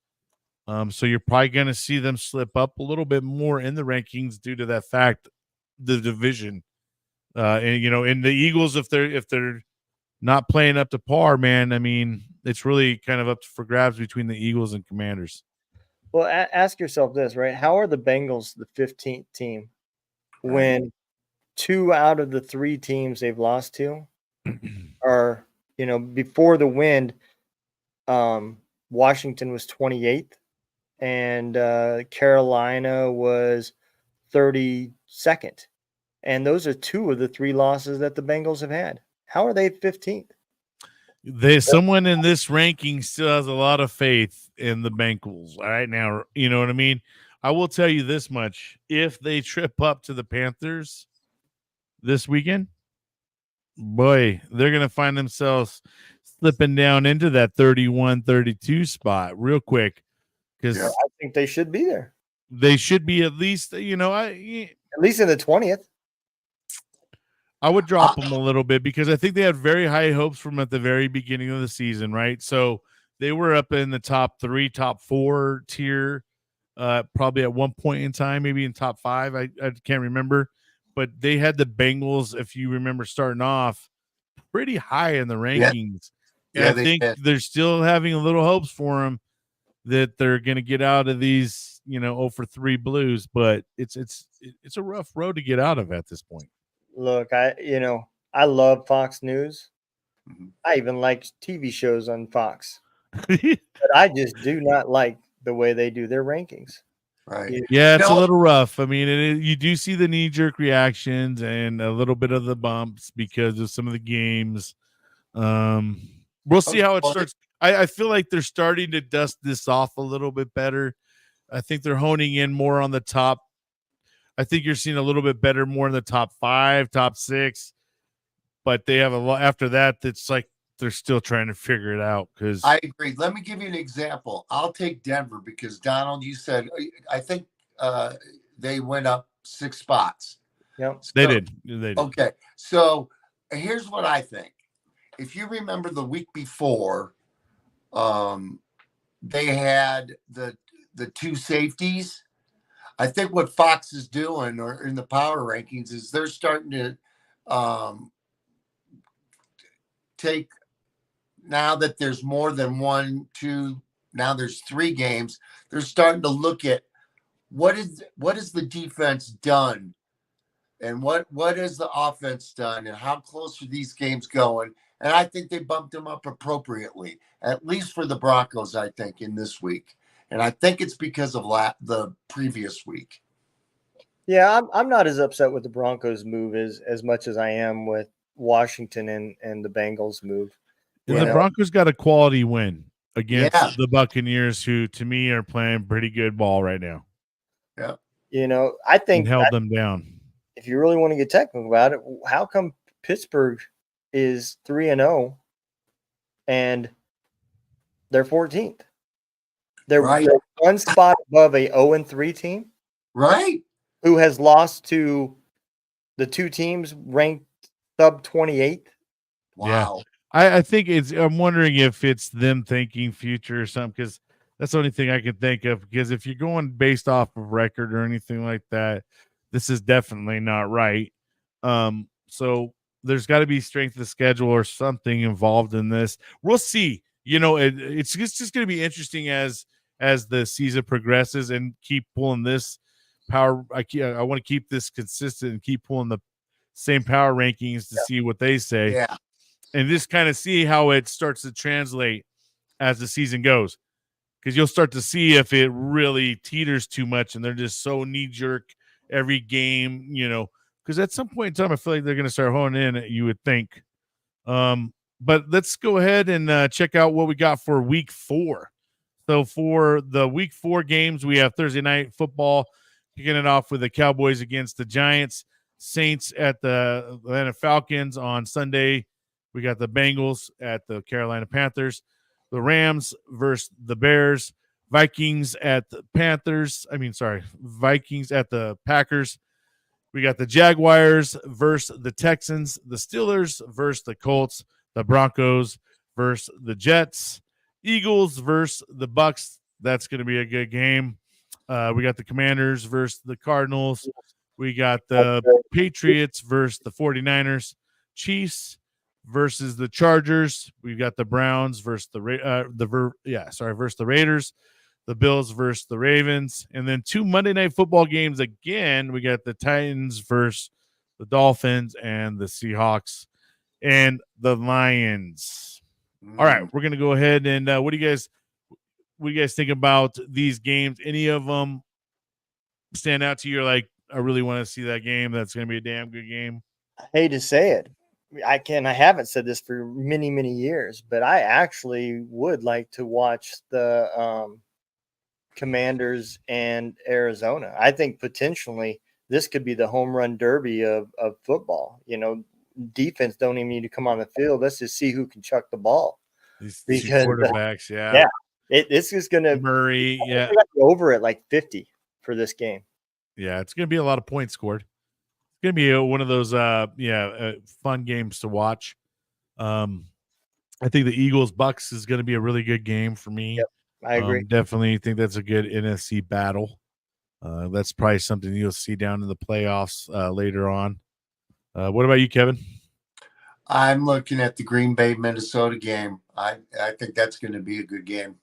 S3: So you're probably going to see them slip up a little bit more in the rankings due to that fact, the division. And in the Eagles, if they're not playing up to par, man, I mean, it's really kind of up for grabs between the Eagles and Commanders.
S5: Well, ask yourself this, right? How are the Bengals the 15th team when 2 out of the 3 teams they've lost to are, before the wind, Washington was 28th and Carolina was 32nd. And those are 2 of the 3 losses that the Bengals have had. How are they 15th?
S3: Someone in this ranking still has a lot of faith in the Bengals right now. You know what I mean? I will tell you this much. If they trip up to the Panthers this weekend, boy, they're going to find themselves slipping down into that 31-32 spot real quick. Because
S5: I think they should be there.
S3: They should be at least,
S5: at least in the 20th.
S3: I would drop them a little bit because I think they had very high hopes from at the very beginning of the season, right? So they were up in the top 3, top 4 tier, probably at one point in time, maybe in top 5. I can't remember, but they had the Bengals, if you remember, starting off pretty high in the rankings.
S4: Yeah,
S3: and I think they're still having a little hopes for them that they're going to get out of these, 0-for-3 Blues, but it's a rough road to get out of at this point.
S5: Look, I love Fox News. I even like TV shows on Fox, but I just do not like the way they do their rankings.
S4: Right.
S3: Yeah, it's a little rough. I mean, you do see the knee-jerk reactions and a little bit of the bumps because of some of the games. We'll see how it starts. I feel like they're starting to dust this off a little bit better. I think they're honing in more on the top. I think you're seeing a little bit better more in the top 5, top 6, but they have a lot after that. That's like they're still trying to figure it out. Because
S4: I agree. Let me give you an example. I'll take Denver because Donald, you said I think they went up 6 spots.
S5: Yep,
S3: they did.
S4: Okay, so here's what I think. If you remember the week before, they had the 2 safeties. I think what Fox is doing, or in the power rankings, is they're starting to take, now that there's more than 1, 2, now there's 3 games. They're starting to look at what is the defense done, and what is the offense done, and how close are these games going. And I think they bumped them up appropriately, at least for the Broncos, I think, in this week. And I think it's because of the previous week.
S5: Yeah, I'm not as upset with the Broncos move as much as I am with Washington and the Bengals move.
S3: And the Broncos got a quality win against the Buccaneers, who to me are playing pretty good ball right now.
S4: Yeah.
S5: I think
S3: held them down.
S5: If you really want to get technical about it, how come Pittsburgh is 3-0 and they're 14th? They're one spot above a 0-3 team,
S4: right?
S5: Who has lost to the 2 teams ranked sub 28th.
S4: Wow.
S3: Yeah. I think I'm wondering if it's them thinking future or something, because that's the only thing I can think of. Because if you're going based off of record or anything like that, this is definitely not right. So there's got to be strength of schedule or something involved in this. We'll see. It's just going to be interesting as the season progresses, and keep pulling this power. I want to keep this consistent and keep pulling the same power rankings to see what they say.
S4: Yeah.
S3: And just kind of see how it starts to translate as the season goes. Because you'll start to see if it really teeters too much and they're just so knee-jerk every game, because at some point in time, I feel like they're going to start honing in, you would think. But let's go ahead and check out what we got for week 4. So for the week 4 games, we have Thursday night football, kicking it off with the Cowboys against the Giants, Saints at the Atlanta Falcons on Sunday. We got the Bengals at the Carolina Panthers, the Rams versus the Bears, Vikings at the Packers. We got the Jaguars versus the Texans, the Steelers versus the Colts, the Broncos versus the Jets, Eagles versus the Bucks. That's going to be a good game. We got the Commanders versus the Cardinals, We got the Patriots versus the 49ers, Chiefs versus the Chargers. We've got the Browns versus versus the Raiders, the Bills versus the Ravens, and then 2 Monday Night Football games again. We got the Titans versus the Dolphins and the Seahawks and the Lions. All right, we're gonna go ahead and what do you guys think about these games? Any of them stand out to you? You're like, I really want to see that game. That's gonna be a damn good game.
S5: I hate to say it. I haven't said this for many, many years, but I actually would like to watch the Commanders and Arizona. I think potentially this could be the home run derby of football. You know, defense don't even need to come on the field. Let's just see who can chuck the ball.
S3: These two quarterbacks,
S5: This is going to
S3: Murray,
S5: over at like 50 for this game.
S3: Yeah, it's going to be a lot of points scored. It's going to be one of those fun games to watch. I think the Eagles Bucks is going to be a really good game for me.
S5: Yep, I agree.
S3: Definitely think that's a good NFC battle. That's probably something you'll see down in the playoffs later on. What about you, Kevin?
S4: I'm looking at the Green Bay Minnesota game. I think that's going to be a good game.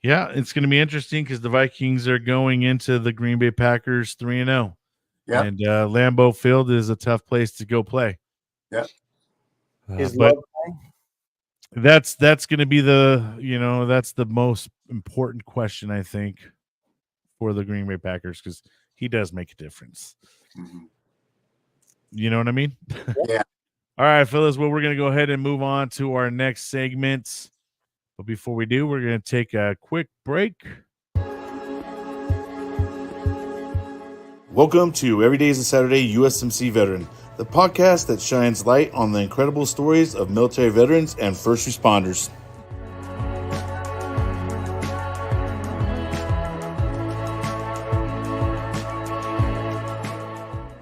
S3: Yeah, it's going to be interesting because the Vikings are going into the Green Bay Packers 3-0.
S4: Yeah,
S3: and Lambeau Field is a tough place to go play.
S4: Yeah,
S3: but that's going to be that's the most important question, I think, for the Green Bay Packers, because he does make a difference.
S4: Mm-hmm.
S3: You know what I mean?
S4: Yeah.
S3: All right, fellas. Well, we're going to go ahead and move on to our next segment. But before we do, we're going to take a quick break.
S2: Welcome to Every Day is a Saturday USMC Veteran, the podcast that shines light on the incredible stories of military veterans and first responders.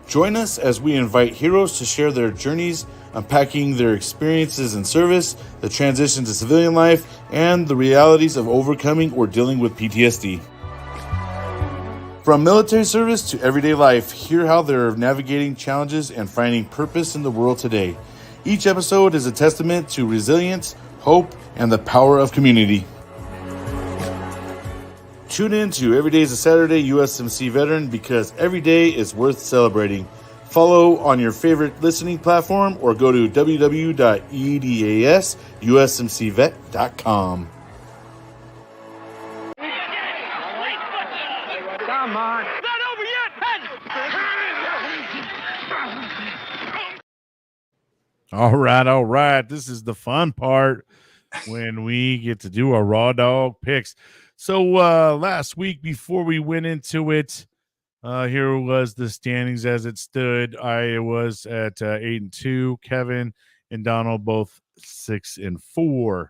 S2: Join us as we invite heroes to share their journeys, unpacking their experiences in service, the transition to civilian life, and the realities of overcoming or dealing with PTSD. From military service to everyday life, hear how they're navigating challenges and finding purpose in the world today. Each episode is a testament to resilience, hope, and the power of community. Tune in to Every Day is a Saturday USMC Veteran, because every day is worth celebrating. Follow on your favorite listening platform or go to www.edasUSMCvet.com.
S6: Come on. Not over yet.
S3: All right. This is the fun part when we get to do our Rawdawg picks. So last week, before we went into it, here was the standings as it stood. I was at 8-2. Kevin and Donald both 6-4.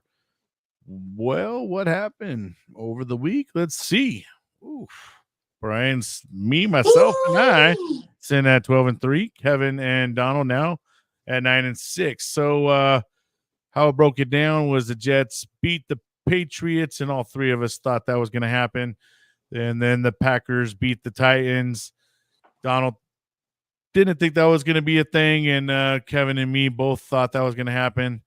S3: Well, what happened over the week? Let's see. Oof. Brian's myself, and I sitting at 12-3. Kevin and Donald now at 9-6. So how it broke it down was the Jets beat the Patriots, and all three of us thought that was going to happen. And then the Packers beat the Titans. Donald didn't think that was going to be a thing, and Kevin and me both thought that was going to happen.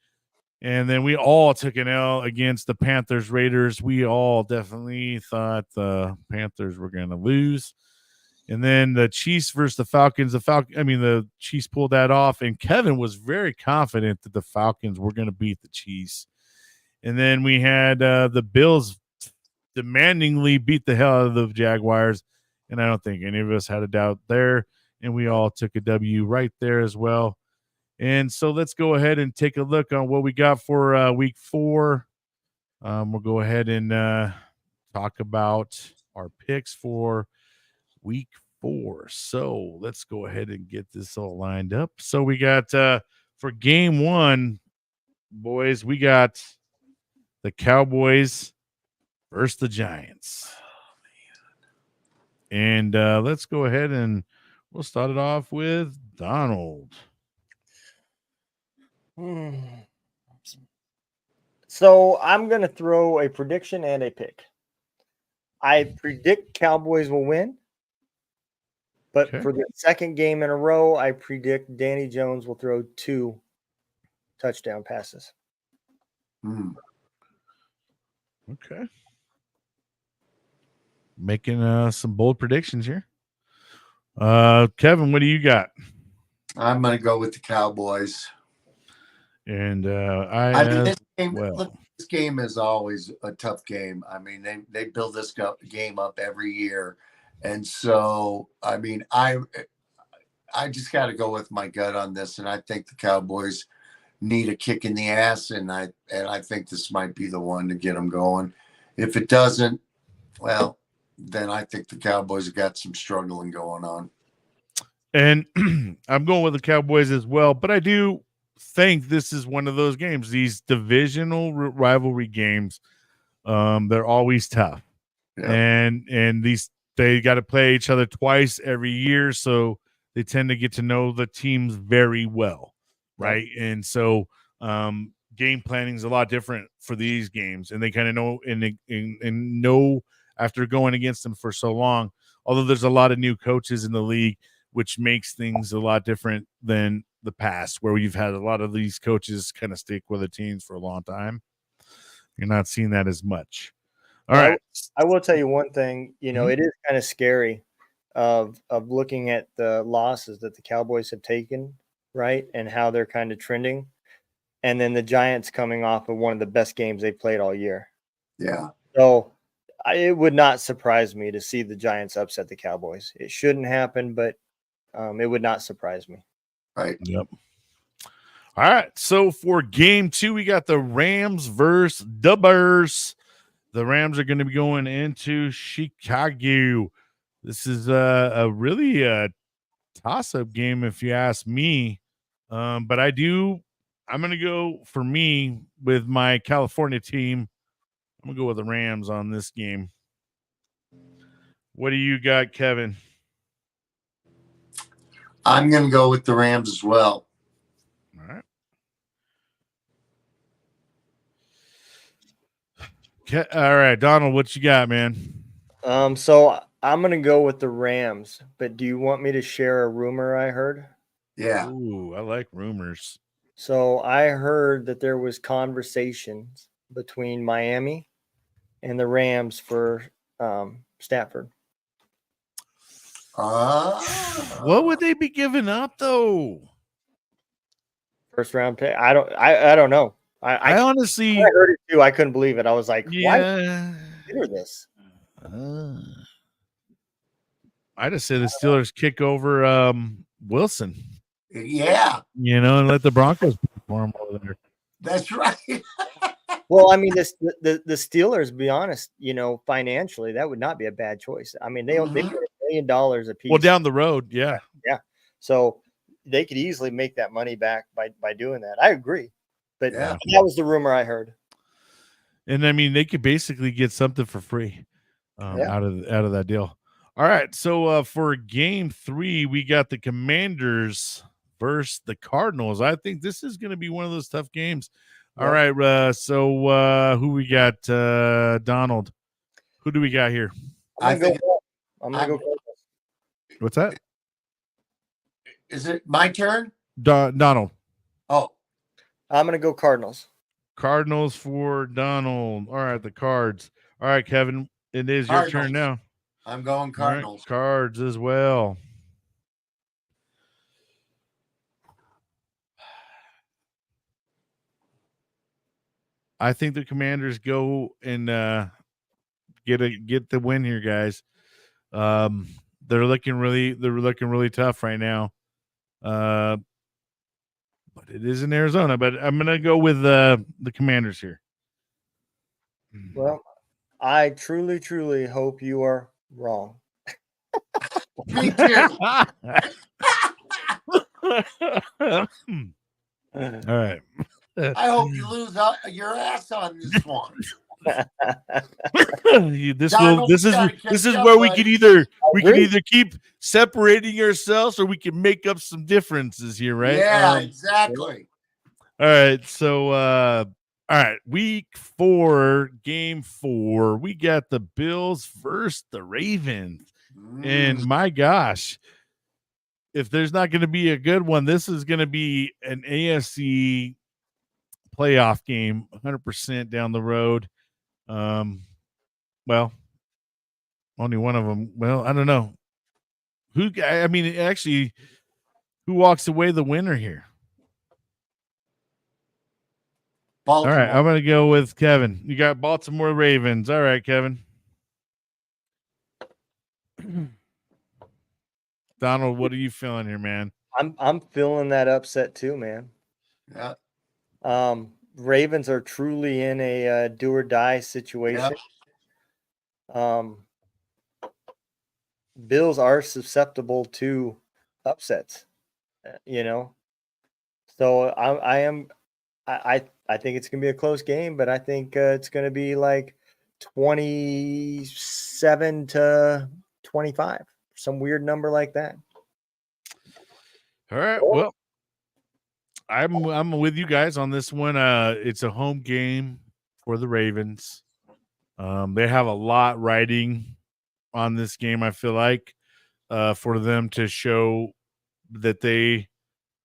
S3: And then we all took an L against the Panthers Raiders. We all definitely thought the Panthers were going to lose. And then the Chiefs versus the Falcons. The Chiefs pulled that off, and Kevin was very confident that the Falcons were going to beat the Chiefs. And then we had the Bills demandingly beat the hell out of the Jaguars, and I don't think any of us had a doubt there. And we all took a W right there as well. And so let's go ahead and take a look on what we got for week 4. We'll go ahead and talk about our picks for week 4. So let's go ahead and get this all lined up. So we got for game 1, boys, we got the Cowboys versus the Giants. And let's go ahead and we'll start it off with Donald.
S5: So I'm going to throw a prediction and a pick. I predict Cowboys will win. But
S3: Okay.
S5: for the second game in a row, I predict Danny Jones will throw 2 touchdown passes.
S4: Hmm.
S3: Okay. Making some bold predictions here. Kevin, what do you got?
S4: I'm going to go with the Cowboys.
S3: And
S4: I mean,
S3: as
S4: this game,
S3: well.
S4: look, this game is always a tough game. I mean, they build this game up every year, and so I mean, I just got to go with my gut on this, and I think the Cowboys need a kick in the ass, and I think this might be the one to get them going. If it doesn't, well, then I think the Cowboys have got some struggling going on.
S3: And I'm going with the Cowboys as well, but I do think this is one of those games. These divisional rivalry games, they're always tough,
S4: Yeah.
S3: and they got to play each other twice every year, so they tend to get to know the teams very well, right? And so game planning is a lot different for these games, and they kind of know and know after going against them for so long. Although there's a lot of new coaches in the league, which makes things a lot different than the past, where you've had a lot of these coaches kind of stick with the teams for a long time. You're not seeing that as much. All right.
S5: I will tell you one thing.
S3: Mhm.
S5: It is kind of scary of looking at the losses that the Cowboys have taken, right, and how they're kind of trending, and then the Giants coming off of one of the best games they played all year.
S4: Yeah.
S5: So it would not surprise me to see the Giants upset the Cowboys. It shouldn't happen, but it would not surprise me.
S4: Right.
S3: Yep. All right. So for game 2, we got the Rams versus the Bears. The Rams are going to be going into Chicago. This is a really toss-up game, if you ask me. But I'm going to go, for me, with my California team. I'm going to go with the Rams on this game. What do you got, Kevin?
S4: I'm going to go with the Rams as well.
S3: All right. All right, Donald, what you got, man?
S5: So I'm gonna go with the Rams, but do you want me to share a rumor I heard?
S4: Yeah.
S3: Ooh, I like rumors.
S5: So I heard that there was conversations between Miami and the Rams for Stafford.
S3: What would they be giving up, though?
S5: First round pick. I don't know.
S3: I honestly,
S5: I heard it too. I couldn't believe it. I was like, why
S3: yeah.
S5: consider this?
S3: I just say the Steelers kick over Wilson,
S4: Yeah.
S3: and let the Broncos perform over there.
S4: That's right.
S5: Well, I mean, the Steelers, to be honest, financially, that would not be a bad choice. I mean, they get $1 million a piece.
S3: Well, down the road, yeah.
S5: So they could easily make that money back by doing that. I agree. But
S4: Yeah.
S5: that was the rumor I heard.
S3: And I mean, they could basically get something for free out of that deal. All right, so for game 3, we got the Commanders versus the Cardinals. I think this is going to be one of those tough games. All right, so who we got? Donald. Who do we got here?
S5: I'm gonna go.
S3: What's that?
S4: Is it my turn?
S3: Donald.
S4: Oh,
S5: I'm gonna go Cardinals.
S3: Cardinals for Donald. All right, the Cards. All right, Kevin, it is your turn now.
S4: I'm going Cardinals.
S3: Right, Cards as well. I think the Commanders go and get the win here, guys. They're looking really tough right now. But it is in Arizona. But I'm gonna go with the Commanders here.
S5: Well, I truly hope you are wrong.
S4: Me too.
S3: All right.
S4: I hope you lose your ass on this one.
S3: This is where we can either keep separating ourselves or we can make up some differences here, right?
S4: Yeah, exactly.
S3: All right, so all right, week 4, game 4, we got the Bills versus the Ravens. And my gosh, if there's not going to be a good one, this is going to be an AFC playoff game, 100% down the road. Well, only one of them. Well, I don't know. Actually, who walks away the winner here?
S4: Baltimore.
S3: All right, I'm going to go with Kevin. You got Baltimore Ravens. All right, Kevin. Donald, what are you feeling here, man?
S5: I'm feeling that upset too, man.
S4: Yeah.
S5: Ravens are truly in a do or die situation. Bills are susceptible to upsets, So I think it's gonna be a close game, but I think it's gonna be like 27-25, some weird number like that.
S3: All right. Well, I'm with you guys on this one. It's a home game for the Ravens. They have a lot riding on this game, I feel like, for them to show that they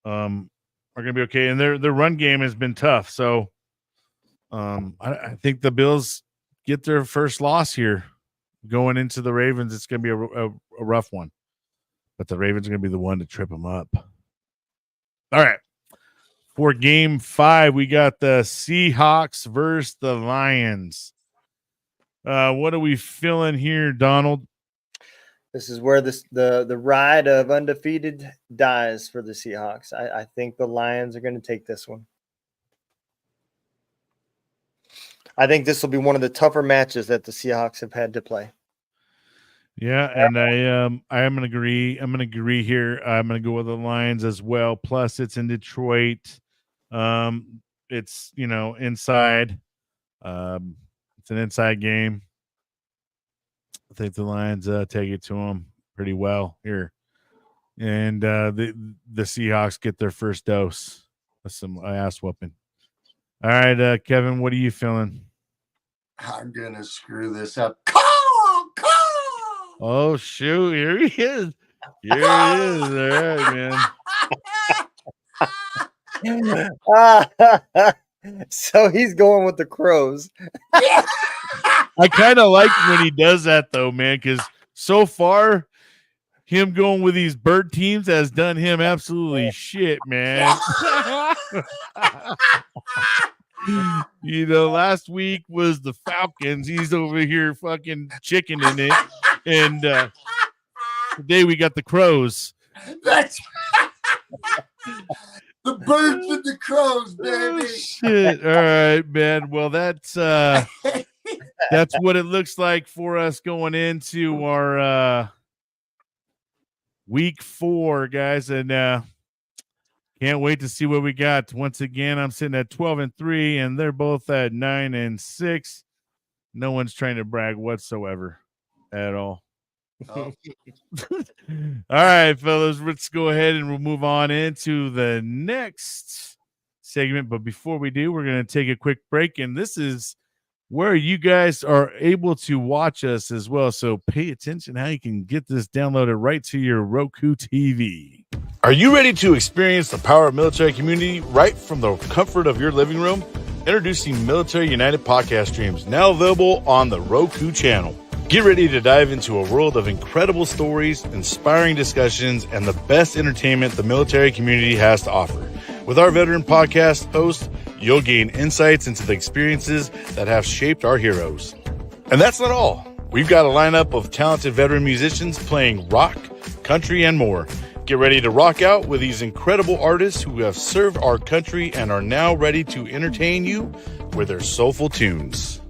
S3: are going to be okay. And their run game has been tough. So I think the Bills get their first loss here going into the Ravens. It's going to be a rough one. But the Ravens are going to be the one to trip them up. All right. For game 5, we got the Seahawks versus the Lions. What are we feeling here, Donald?
S5: This is where the ride of undefeated dies for the Seahawks. I think the Lions are going to take this one. I think this will be one of the tougher matches that the Seahawks have had to play.
S3: Yeah, and I am going to agree. I'm going to agree here. I'm going to go with the Lions as well. Plus, it's in Detroit. It's inside. It's an inside game. I think the Lions take it to them pretty well here, and the Seahawks get their first dose of some ass whooping. All right, Kevin, what are you feeling?
S4: I'm gonna screw this up.
S3: Oh shoot! Here he is. Here he is. All right, man.
S5: So he's going with the Crows.
S3: I kind of like when he does that though, man, because so far him going with these bird teams has done him absolutely shit, man. Last week was the Falcons. He's over here fucking chickening it. And today we got the Crows.
S4: That's the birds and the crows, baby.
S3: Oh, shit. All right, man. Well, that's what it looks like for us going into our week 4, guys. And can't wait to see what we got. Once again, I'm sitting at 12-3, and they're both at 9-6. No one's trying to brag whatsoever at all.
S4: Oh.
S3: All right, fellas, let's go ahead and we'll move on into the next segment. But before we do, we're going to take a quick break, and this is where you guys are able to watch us as well. So pay attention how you can get this downloaded right to your Roku TV.
S2: Are you ready to experience the power of military community right from the comfort of your living room? Introducing Military United podcast streams, now available on the Roku channel. Get ready to dive into a world of incredible stories, inspiring discussions, and the best entertainment the military community has to offer. With our veteran podcast hosts, you'll gain insights into the experiences that have shaped our heroes. And that's not all. We've got a lineup of talented veteran musicians playing rock, country, and more. Get ready to rock out with these incredible artists who have served our country and are now ready to entertain you with their soulful tunes.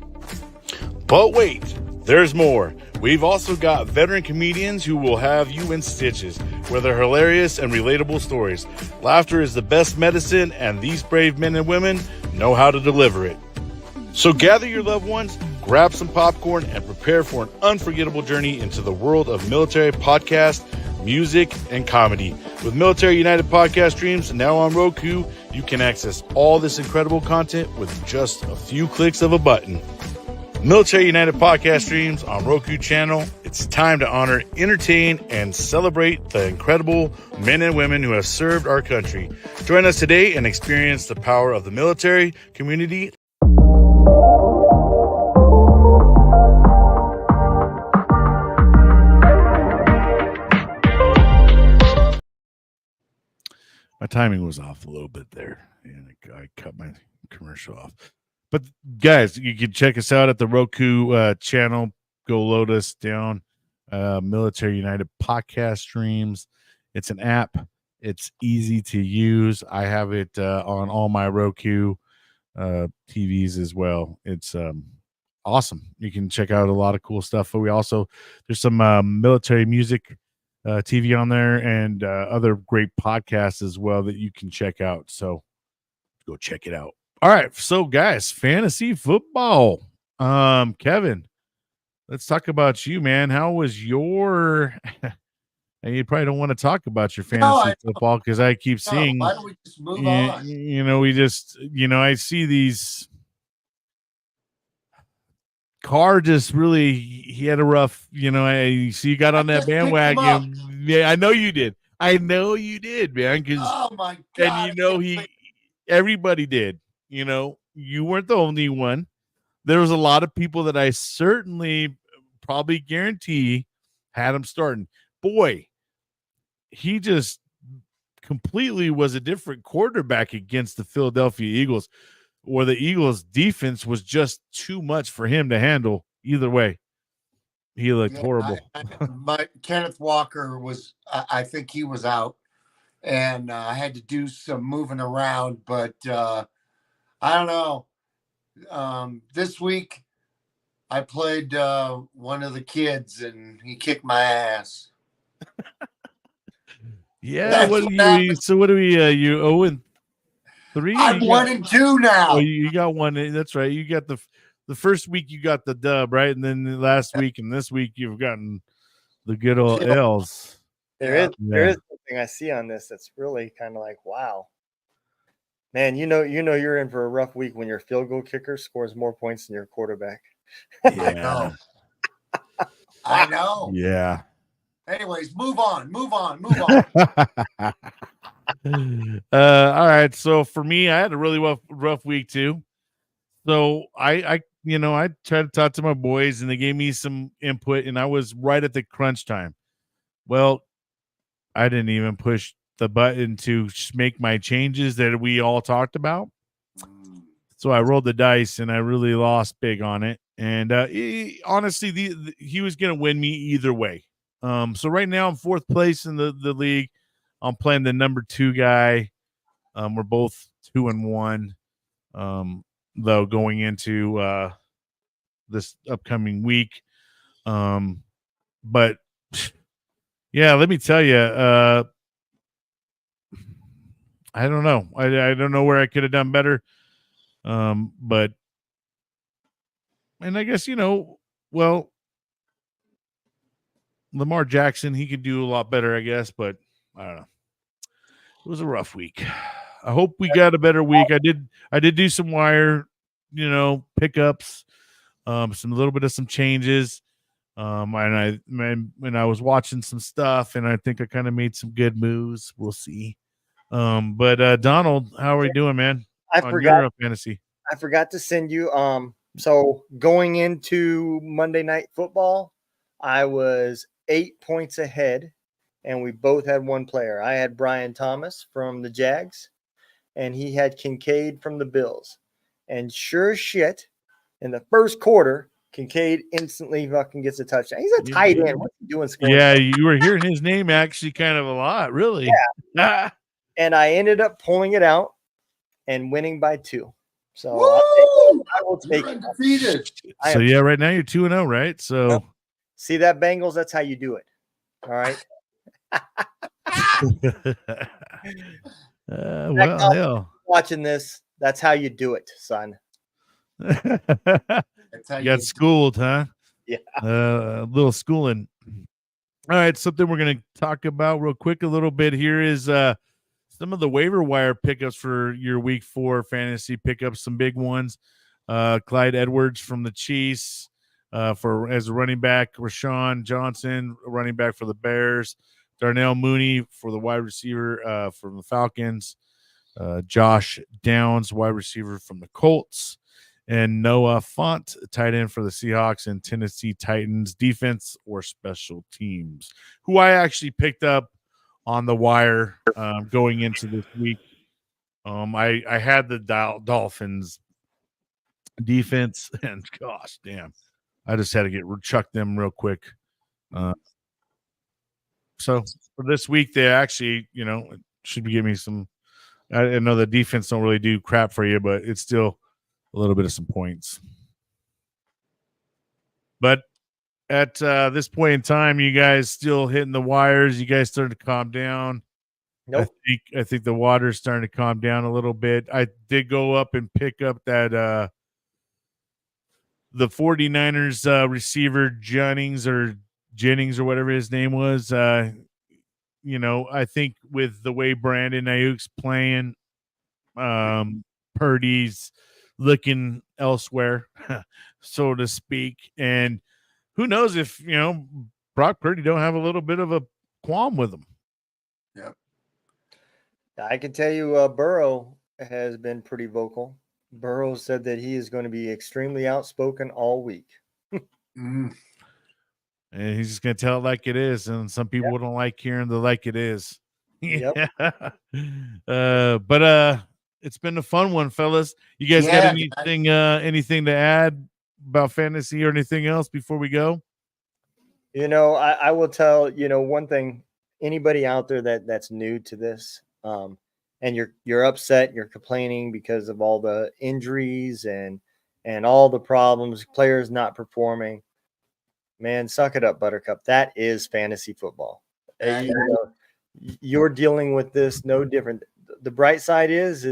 S2: But wait, there's more. We've also got veteran comedians who will have you in stitches with their hilarious and relatable stories. Laughter is the best medicine, and these brave men and women know how to deliver it. So gather your loved ones, grab some popcorn, and prepare for an unforgettable journey into the world of military podcast, music, and comedy. With Military United podcast streams now on Roku, you can access all this incredible content with just a few clicks of a button. Military United podcast streams on Roku channel. It's It's time to honor, entertain, and celebrate the incredible men and women who have served our country. Join us today and experience the power of the military community.
S3: My timing was off a little bit there, and I cut my commercial off. But guys, you can check us out at the Roku channel. Go load us down. Military United podcast streams. It's an app. It's easy to use. I have it on all my Roku TVs as well. It's awesome. You can check out a lot of cool stuff. But there's some military music TV on there and other great podcasts as well that you can check out. So go check it out. All right. So guys, fantasy football. Kevin, let's talk about you, man. How was your and you probably don't want to talk about your fantasy football because I keep seeing
S4: why don't we just move on?
S3: I see these Carr just really he had a rough, I see you got on that bandwagon. Yeah, I know you did, man.
S4: Oh my God.
S3: And everybody did. You weren't the only one. There was a lot of people that I certainly probably guarantee had him starting. Boy, he just completely was a different quarterback against the Philadelphia Eagles, or the Eagles defense was just too much for him to handle. Either way, he looked horrible.
S4: Kenneth Walker I think he was out, and I had to do some moving around, but I don't know. This week I played one of the kids and he kicked my ass.
S3: Yeah. What are you 0-3?
S4: I'm 1-2 now.
S3: Oh, you got one. That's right. You got the first week you got the dub, right? And then the last week and this week you've gotten the good old L's.
S5: There is something I see on this that's really kind of like, wow. Man, you're in for a rough week when your field goal kicker scores more points than your quarterback.
S3: Yeah.
S4: I know.
S3: Yeah.
S4: Anyways, move on.
S3: All right. So for me, I had a really rough week too. So I tried to talk to my boys and they gave me some input and I was right at the crunch time. Well, I didn't even push the button to make my changes that we all talked about. So I rolled the dice and I really lost big on it. And honestly, he was going to win me either way. So right now I'm fourth place in the league. I'm playing the number 2 guy. We're both 2-1. Though going into this upcoming week. But yeah, let me tell you, I don't know. I don't know where I could have done better. But I guess, well, Lamar Jackson, he could do a lot better, I guess, but I don't know. It was a rough week. I hope we got a better week. I did do some wire, pickups, some little bit of some changes. And I was watching some stuff and I think I kind of made some good moves. We'll see. But Donald, how are we doing, man?
S5: I forgot
S3: fantasy.
S5: I forgot to send you. So going into Monday Night Football, I was 8 points ahead, and we both had one player. I had Brian Thomas from the Jags, and he had Kincaid from the Bills. And sure as shit, in the first quarter, Kincaid instantly fucking gets a touchdown. He's a tight end. What's he doing?
S3: Yeah, you were hearing his name actually kind of a lot, really.
S5: Yeah. And I ended up pulling it out and winning by 2. So I will take it.
S3: So yeah, right now you're 2-0, right? So
S5: see that Bengals? That's how you do it. All right.
S3: Well, hell.
S5: Watching this, that's how you do it, son.
S3: You got schooled, huh?
S5: Yeah.
S3: A little schooling. All right, something we're going to talk about real quick a little bit here is some of the waiver wire pickups for your week 4 fantasy pickups, some big ones. Clyde Edwards from the Chiefs, for as a running back. Rashawn Johnson, running back for the Bears. Darnell Mooney for the wide receiver from the Falcons. Josh Downs, wide receiver from the Colts. And Noah Font, tight end for the Seahawks and Tennessee Titans, defense or special teams, who I actually picked up on the wire going into this week. I had the Dolphins defense, and gosh, damn, I just had to chuck them real quick. So for this week, they actually, should be giving me some. I know the defense don't really do crap for you, but it's still a little bit of some points. But at this point in time, you guys still hitting the wires. You guys starting to calm down.
S5: Nope.
S3: I think the water's starting to calm down a little bit. I did go up and pick up that the 49ers receiver Jennings or whatever his name was. I think with the way Brandon Ayuk's playing, Purdy's looking elsewhere, so to speak. And who knows if, Brock Purdy don't have a little bit of a qualm with him.
S4: Yeah.
S5: I can tell you Burrow has been pretty vocal. Burrow said that he is going to be extremely outspoken all week.
S3: And he's just going to tell it like it is. And some people don't like hearing the like it is.
S5: Yep.
S3: But it's been a fun one, fellas. You guys got anything to add about fantasy or anything else before we go?
S5: I will tell, one thing, anybody out there that's new to this, and you're upset, you're complaining because of all the injuries and all the problems, players not performing, man, suck it up, Buttercup. That is fantasy football. You're dealing with this no different. The bright side is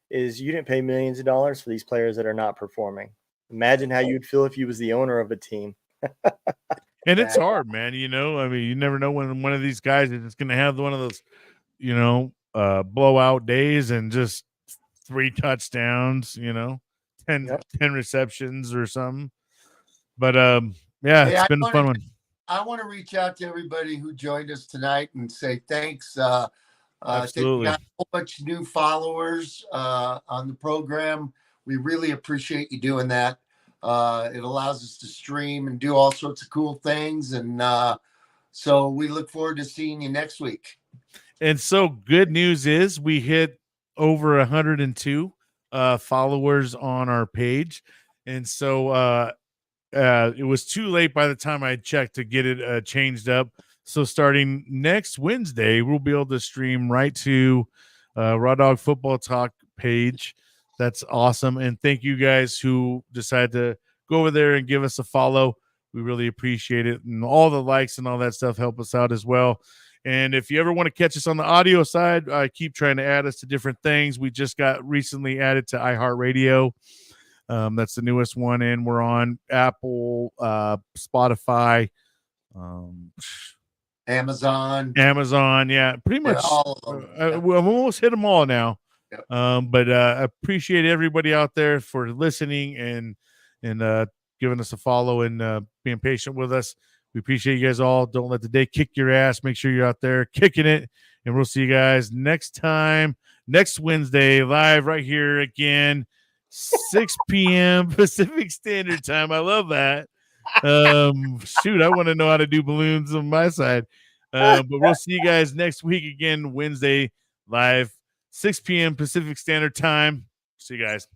S5: you didn't pay millions of dollars for these players that are not performing. Imagine how you'd feel if you was the owner of a team.
S3: And it's hard, man. You never know when one of these guys is just going to have one of those, blowout days and just 3 touchdowns, 10 receptions or something. But it's been a fun one.
S4: I want to reach out to everybody who joined us tonight and say thanks.
S3: Absolutely.
S4: We got a whole bunch of new followers on the program. We really appreciate you doing that. It allows us to stream and do all sorts of cool things. And so we look forward to seeing you next week.
S3: And so good news is we hit over 102 followers on our page. And so it was too late by the time I checked to get it changed up. So starting next Wednesday, we'll be able to stream right to Rawdawg Football Talk page. That's awesome. And thank you guys who decided to go over there and give us a follow. We really appreciate it. And all the likes and all that stuff help us out as well. And if you ever want to catch us on the audio side, I keep trying to add us to different things. We just got recently added to iHeartRadio. That's the newest one. And we're on Apple, Spotify,
S4: Amazon.
S3: Yeah, pretty much.
S4: Yeah, all of them.
S3: We've almost hit them all now.
S4: Yep.
S3: But I appreciate everybody out there for listening and giving us a follow and being patient with us. We appreciate you guys all. Don't let the day kick your ass. Make sure you're out there kicking it. And we'll see you guys next Wednesday, live right here again, 6 p.m. Pacific Standard Time. I love that. Shoot, I want to know how to do balloons on my side. But we'll see you guys next week again, Wednesday, live, 6 p.m. Pacific Standard Time. See you guys.